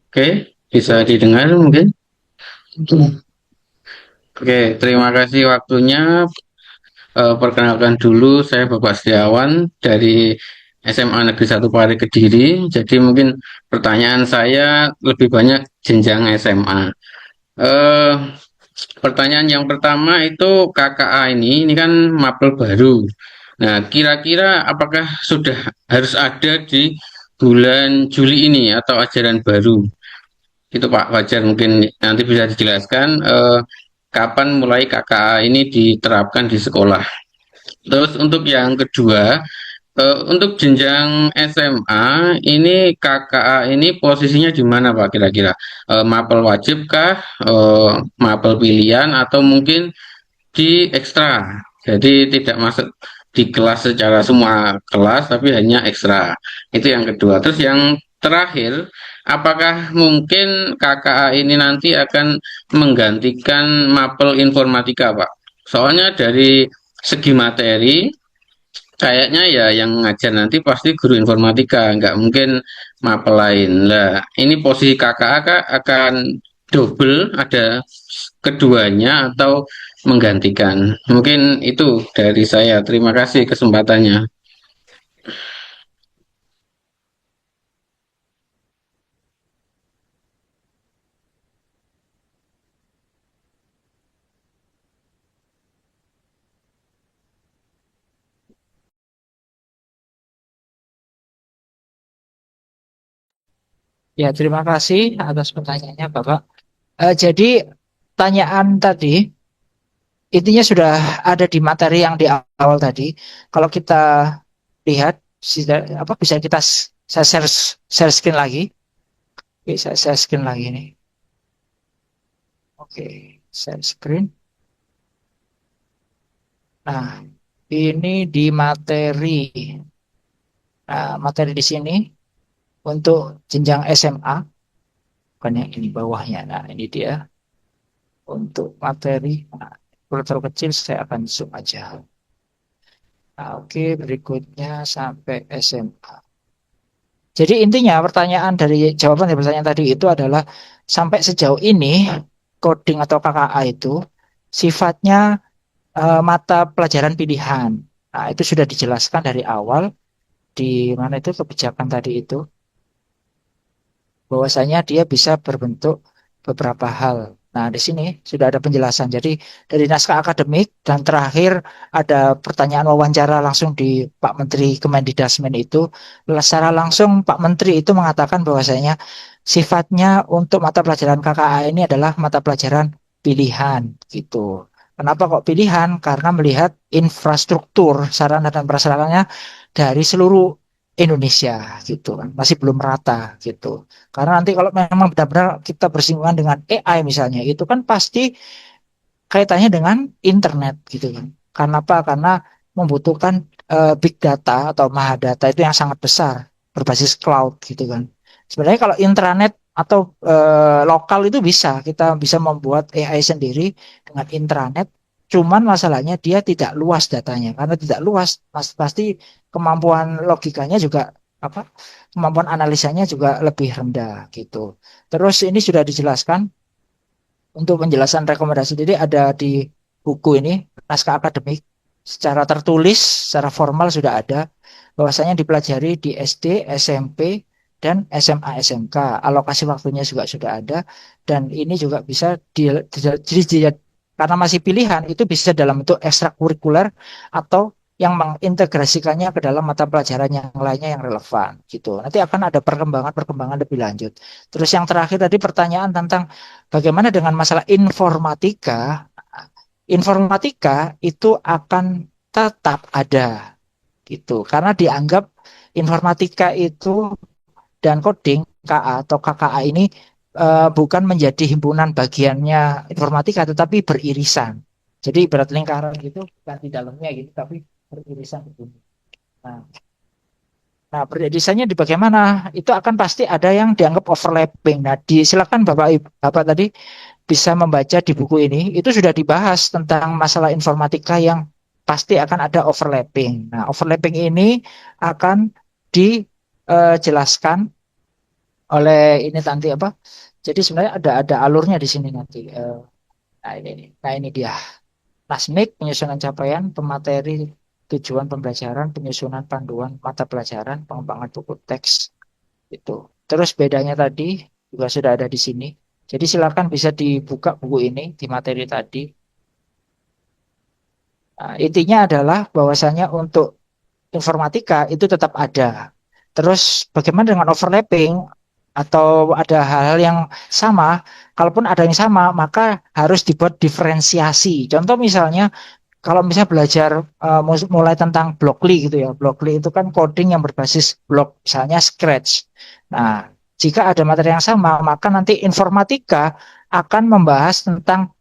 Oke, bisa didengar mungkin? Oke, terima kasih waktunya. Perkenalkan dulu, saya Bapak Setiawan dari SMA Negeri 1 Pari Kediri. Jadi mungkin pertanyaan saya lebih banyak jenjang SMA. Eh, Pertanyaan yang pertama itu KKA ini kan mapel baru. Nah, kira-kira apakah sudah harus ada di bulan Juli ini atau ajaran baru? Itu Pak Fajar mungkin nanti bisa dijelaskan kapan mulai KKA ini diterapkan di sekolah. Terus untuk yang kedua, untuk jenjang SMA ini KKA ini posisinya di mana Pak kira-kira? Mapel wajib kah? Mapel pilihan atau mungkin di ekstra? Jadi tidak masuk di kelas secara semua kelas tapi hanya ekstra. Itu yang kedua. Terus yang terakhir, apakah mungkin KKA ini nanti akan menggantikan mapel informatika Pak? Soalnya dari segi materi kayaknya ya yang ngajar nanti pasti guru informatika, nggak mungkin mapel lain. Lah, ini posisi KKA Kak akan double, ada keduanya atau menggantikan. Mungkin itu dari saya. Terima kasih kesempatannya. Ya, terima kasih atas pertanyaannya Bapak. Jadi pertanyaan tadi intinya sudah ada di materi yang di awal tadi. Kalau kita lihat apa bisa kita saya share screen lagi. Bisa share screen lagi nih. Oke, share screen. Nah, ini di materi. Nah, materi di sini untuk jenjang SMA, bukan yang ini bawahnya. Nah, ini dia untuk materi. Nah, Kalau terlalu kecil saya akan zoom aja. Nah, oke, berikutnya sampai SMA. Jadi intinya jawaban dari pertanyaan tadi itu adalah sampai sejauh ini coding atau KKA itu sifatnya mata pelajaran pilihan. Nah, itu sudah dijelaskan dari awal di mana itu kebijakan tadi itu bahwasanya dia bisa berbentuk beberapa hal. Nah, di sini sudah ada penjelasan. Jadi dari naskah akademik dan terakhir ada pertanyaan wawancara langsung di Pak Menteri Kemendidasmen itu. Secara langsung Pak Menteri itu mengatakan bahwasanya sifatnya untuk mata pelajaran KKA ini adalah mata pelajaran pilihan gitu. Kenapa kok pilihan? Karena melihat infrastruktur sarana dan prasarannya dari seluruh Indonesia gitu kan, masih belum rata gitu. Karena nanti kalau memang benar-benar kita bersinggungan dengan AI misalnya, itu kan pasti kaitannya dengan internet gitu kan. Karena apa? Karena membutuhkan big data atau maha data itu yang sangat besar berbasis cloud gitu kan. Sebenarnya kalau intranet atau lokal itu kita bisa membuat AI sendiri dengan intranet. Cuman masalahnya dia tidak luas datanya. Karena tidak luas, pasti kemampuan logikanya juga apa? Kemampuan analisanya juga lebih rendah gitu. Terus ini sudah dijelaskan untuk penjelasan rekomendasi. Jadi ada di buku ini naskah akademik secara tertulis, secara formal sudah ada bahwasanya dipelajari di SD, SMP, dan SMA SMK. Alokasi waktunya juga sudah ada dan ini juga bisa karena masih pilihan itu bisa dalam bentuk ekstrakurikuler atau yang mengintegrasikannya ke dalam mata pelajaran yang lainnya yang relevan gitu. Nanti akan ada perkembangan lebih lanjut. Terus yang terakhir tadi pertanyaan tentang bagaimana dengan masalah informatika. Informatika itu akan tetap ada gitu. Karena dianggap informatika itu dan coding KA atau KKA ini bukan menjadi himpunan bagiannya informatika tetapi beririsan. Jadi ibarat lingkaran gitu, bukan di dalamnya gitu, tapi beririsan gitu. Nah, beririsannya di bagaimana? Itu akan pasti ada yang dianggap overlapping. Nah, silakan Bapak tadi bisa membaca di buku ini, itu sudah dibahas tentang masalah informatika yang pasti akan ada overlapping. Nah, overlapping ini akan dijelaskan oleh ini nanti apa? Jadi sebenarnya ada alurnya di sini nanti. Nah ini dia. Nasmik, penyusunan capaian, pemateri, tujuan pembelajaran, penyusunan panduan mata pelajaran, pengembangan buku teks itu. Terus bedanya tadi juga sudah ada di sini. Jadi silakan bisa dibuka buku ini di materi tadi. Nah, intinya adalah bahwasanya untuk informatika itu tetap ada. Terus bagaimana dengan overlapping atau ada hal-hal yang sama? Kalaupun ada yang sama, maka harus dibuat diferensiasi. Contoh misalnya, kalau misalnya belajar mulai tentang Blockly gitu ya, Blockly itu kan coding yang berbasis block, misalnya Scratch. Nah, jika ada materi yang sama, maka nanti informatika akan membahas tentang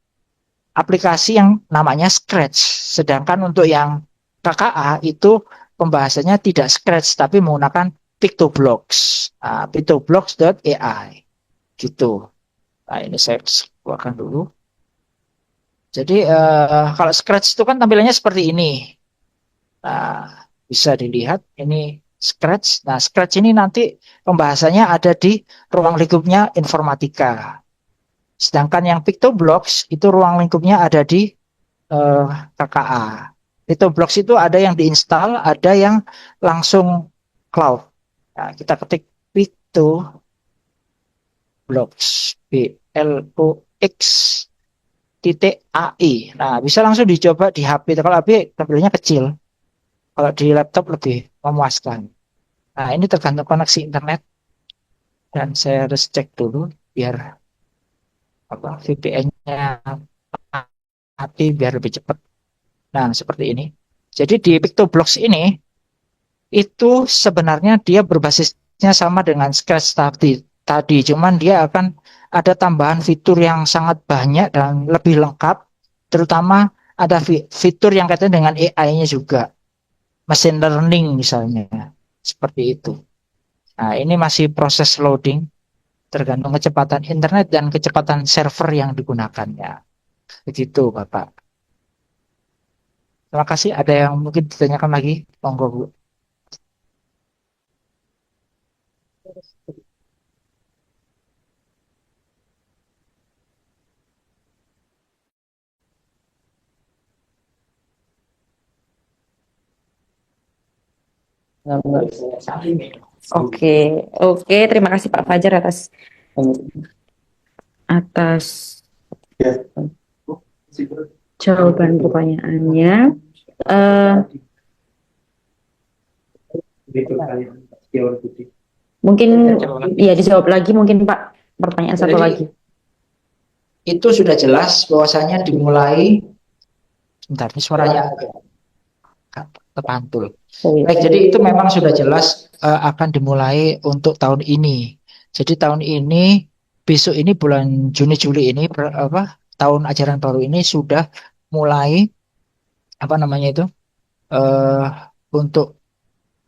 aplikasi yang namanya Scratch. Sedangkan untuk yang KKA itu pembahasannya tidak Scratch, tapi menggunakan PictoBlocks. PictoBlocks.ai gitu. Nah, ini saya keluarkan dulu. Jadi kalau Scratch itu kan tampilannya seperti ini. Nah, bisa dilihat ini Scratch. Nah, Scratch ini nanti pembahasannya ada di ruang lingkupnya informatika. Sedangkan yang PictoBlocks itu ruang lingkupnya ada di KKA. PictoBlocks itu ada yang diinstal, ada yang langsung cloud. Nah, kita ketik PictoBlocks, BLOX.ai. Nah, bisa langsung dicoba di HP. Kalau HP tampilannya kecil. Kalau di laptop lebih memuaskan. Nah, ini tergantung koneksi internet. Dan saya harus cek dulu biar VPN-nya mati biar lebih cepat. Nah, seperti ini. Jadi di PictoBlocks ini itu sebenarnya dia berbasisnya sama dengan Scratch tadi, cuman dia akan ada tambahan fitur yang sangat banyak dan lebih lengkap, terutama ada fitur yang kaitan dengan AI-nya juga, machine learning misalnya, seperti itu. Nah, ini masih proses loading, tergantung kecepatan internet dan kecepatan server yang digunakannya. Begitu, Bapak. Terima kasih. Ada yang mungkin ditanyakan lagi? Monggo, Bu. Oke, oke. Terima kasih Pak Fajar atas atas jawaban pertanyaannya. Eh, mungkin ya dijawab lagi mungkin Pak. Pertanyaan satu Jadi, lagi. itu sudah jelas bahwasanya dimulai. Sebentar, ini suaranya agak terpantul. Baik, jadi itu memang sudah jelas akan dimulai untuk tahun ini. Jadi tahun ini, besok ini bulan Juni Juli ini tahun ajaran baru ini sudah mulai apa namanya itu untuk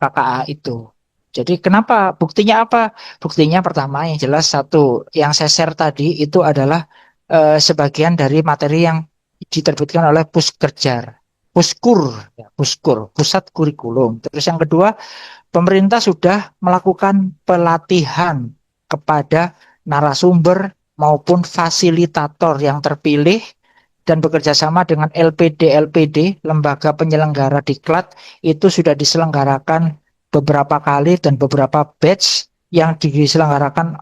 KKA itu. Jadi kenapa? Buktinya apa? Buktinya pertama yang jelas satu, yang saya share tadi itu adalah sebagian dari materi yang diterbitkan oleh Puskur, ya, Puskur, Pusat Kurikulum. Terus yang kedua, pemerintah sudah melakukan pelatihan kepada narasumber maupun fasilitator yang terpilih dan bekerja sama dengan LPD, lembaga penyelenggara diklat, itu sudah diselenggarakan beberapa kali dan beberapa batch yang diselenggarakan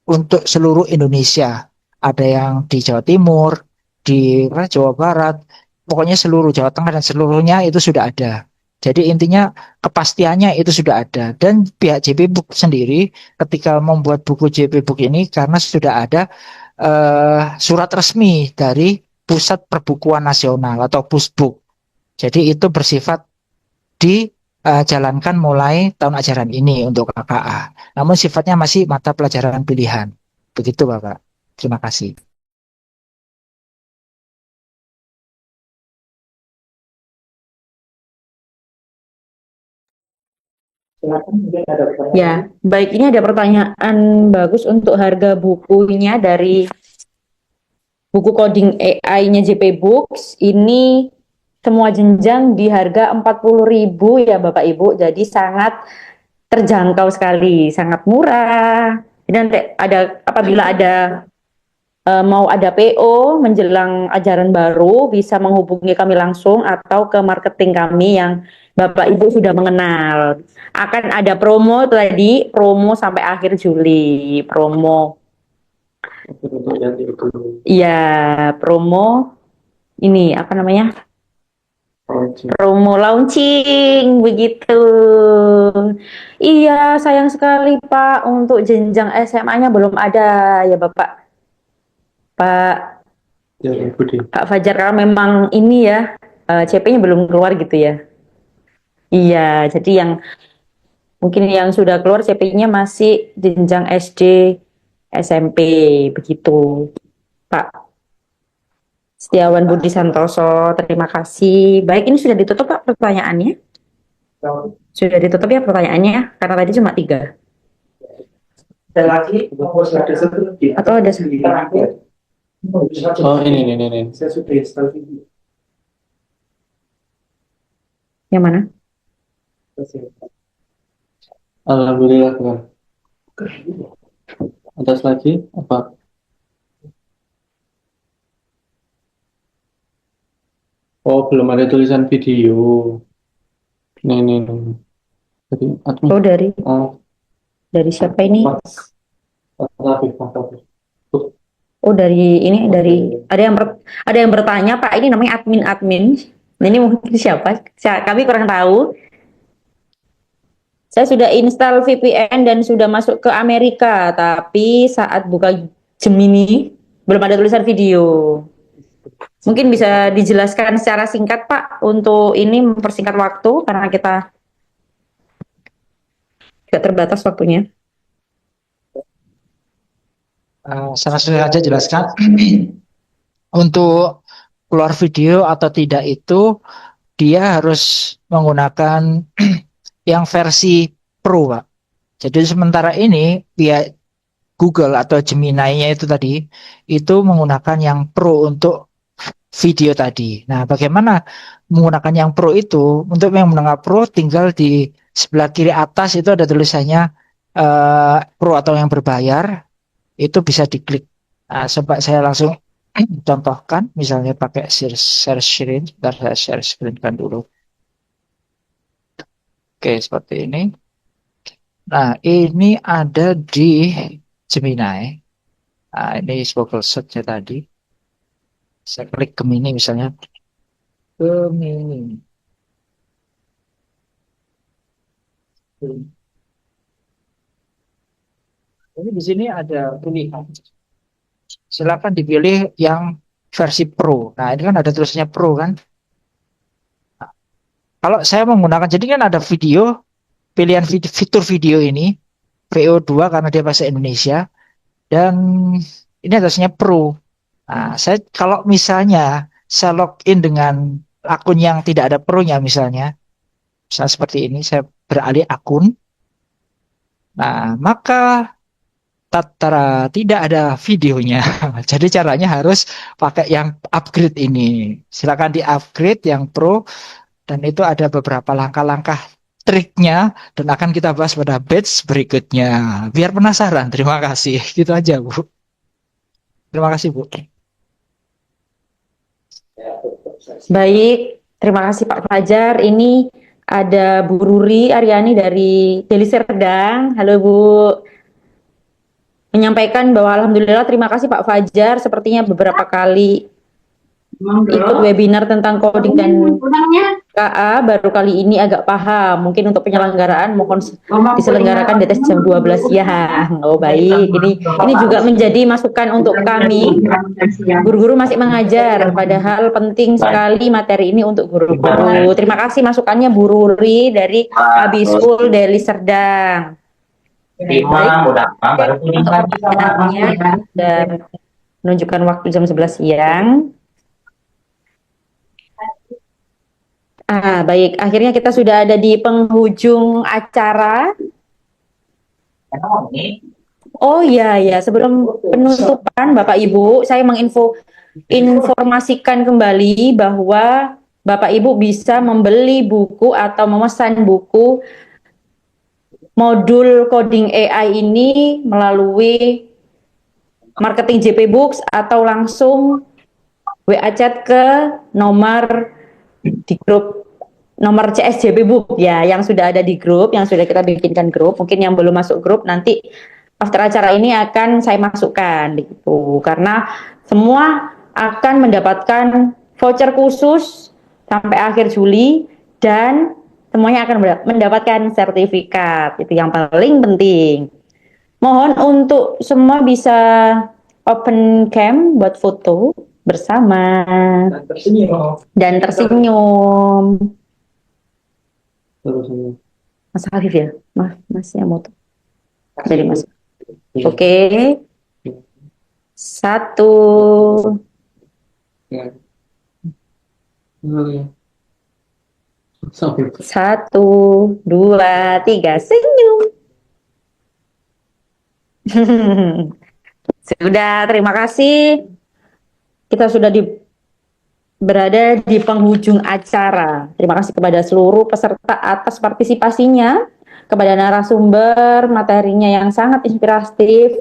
untuk seluruh Indonesia. Ada yang di Jawa Timur, di Jawa Barat, pokoknya seluruh Jawa Tengah dan seluruhnya itu sudah ada. Jadi intinya kepastiannya itu sudah ada. Dan pihak JP Book sendiri ketika membuat buku JP Book ini karena sudah ada surat resmi dari Pusat Perbukuan Nasional atau Pusbuk. Jadi itu bersifat dijalankan mulai tahun ajaran ini untuk KKA. Namun sifatnya masih mata pelajaran pilihan. Begitu Bapak. Terima kasih. Ya, baik, ini ada pertanyaan bagus untuk harga bukunya dari buku coding AI-nya JP Books. Ini semua jenjang di harga 40.000 ya Bapak Ibu. Jadi sangat terjangkau sekali, sangat murah. Dan apabila ada mau ada PO menjelang ajaran baru, bisa menghubungi kami langsung atau ke marketing kami yang Bapak Ibu sudah mengenal. Akan ada promo tadi, promo sampai akhir Juli, promo. Iya, promo ini apa namanya? Promo launching begitu. Iya, sayang sekali Pak, untuk jenjang SMA-nya belum ada ya Bapak. Pak Fajar, karena memang ini ya CP-nya belum keluar gitu ya. Iya, jadi yang mungkin yang sudah keluar CP-nya masih jenjang SD, SMP begitu, Pak. Setiawan Budi Santoso, terima kasih. Baik, ini sudah ditutup Pak pertanyaannya? Sudah ditutup ya pertanyaannya, karena tadi cuma 3. Ada lagi? Atau ada satu? Oh, ini. Saya sudah install video. Yang mana? Alhamdulillah, Tuhan. Atas lagi apa? Oh, belum ada tulisan video. Nih. Jadi, admin. Oh, dari siapa ini? Oh, dari ini, dari ada yang bertanya Pak, ini namanya admin. Ini mungkin siapa? Kami kurang tahu. Saya sudah install VPN dan sudah masuk ke Amerika, tapi saat buka Gemini belum ada tulisan video. Mungkin bisa dijelaskan secara singkat Pak, untuk ini mempersingkat waktu karena kita tidak terbatas waktunya. Saya saja jelaskan. Untuk keluar video atau tidak itu dia harus menggunakan yang versi Pro, Pak. Jadi sementara ini via Google atau Gemini-nya itu tadi itu menggunakan yang Pro untuk video tadi. Nah, bagaimana menggunakan yang Pro itu? Untuk yang menengah Pro, tinggal di sebelah kiri atas itu ada tulisannya Pro atau yang berbayar, itu bisa diklik. Nah, coba saya langsung contohkan, misalnya pakai share screen. Bentar, saya share screen kan dulu. Oke, seperti ini. Nah, ini ada di Gemini. Nah, ini Google Search-nya tadi. Saya klik Gemini misalnya. Gemini. Ini di sini ada pilihan. Silakan dipilih yang versi Pro. Nah, ini kan ada tulisannya Pro kan. Nah, kalau saya menggunakan, jadi kan ada video, pilihan fitur video ini, VO2 karena dia bahasa Indonesia, dan ini tulisannya Pro. Nah, saya kalau misalnya saya login dengan akun yang tidak ada Pro-nya misalnya seperti ini, saya beralih akun. Nah, maka tatara tidak ada videonya. Jadi caranya harus pakai yang upgrade ini. Silakan di-upgrade yang Pro, dan itu ada beberapa langkah-langkah triknya dan akan kita bahas pada batch berikutnya. Biar penasaran. Terima kasih. Gitu aja, Bu. Terima kasih, Bu. Baik, terima kasih Pak Fajar. Ini ada Bu Ruri Aryani dari Deli Serdang. Halo Bu. Menyampaikan bahwa alhamdulillah terima kasih Pak Fajar, sepertinya beberapa kali ikut webinar tentang coding dan KA, baru kali ini agak paham. Mungkin untuk penyelenggaraan mohon diselenggarakan di atas jam 12 siang. Oh baik, ini juga menjadi masukan untuk kami. Guru-guru masih mengajar, padahal penting sekali materi ini untuk guru-guru. Terima kasih masukannya Bu Ruri dari Abi School Deli Serdang. Dan menunjukkan waktu jam 11 siang. Baik, akhirnya kita sudah ada di penghujung acara. Oh iya ya, sebelum penutupan Bapak Ibu, saya menginformasikan kembali bahwa Bapak Ibu bisa membeli buku atau memesan buku modul coding AI ini melalui marketing JP Books atau langsung WA chat ke nomor di grup nomor CS JP Book ya, yang sudah ada di grup, yang sudah kita bikinkan grup. Mungkin yang belum masuk grup nanti after acara ini akan saya masukkan gitu, karena semua akan mendapatkan voucher khusus sampai akhir Juli dan semuanya akan mendapatkan sertifikat. Itu yang paling penting. Mohon untuk semua bisa open cam buat foto bersama dan tersenyum. Mas Afif ya, Mas yang moto dari Mas. Oke. 1 1, 2, 3, senyum. Sudah, terima kasih. Kita sudah berada di penghujung acara. Terima kasih kepada seluruh peserta atas partisipasinya, kepada narasumber materinya yang sangat inspiratif,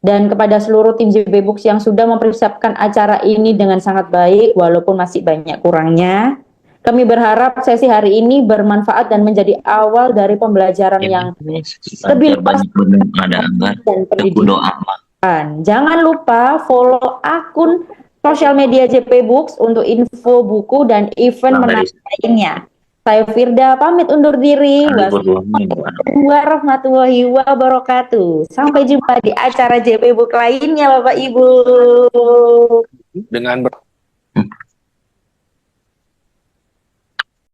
dan kepada seluruh tim JP Books yang sudah mempersiapkan acara ini dengan sangat baik, walaupun masih banyak kurangnya. Kami berharap sesi hari ini bermanfaat dan menjadi awal dari pembelajaran yang lebih luas dan pendidikan. Jangan lupa follow akun sosial media JP Books untuk info buku dan event menarik lainnya. Saya Firda pamit undur diri. Wassalamualaikum warahmatullahi wabarakatuh. Sampai jumpa di acara JP Book lainnya, Bapak Ibu. Dengan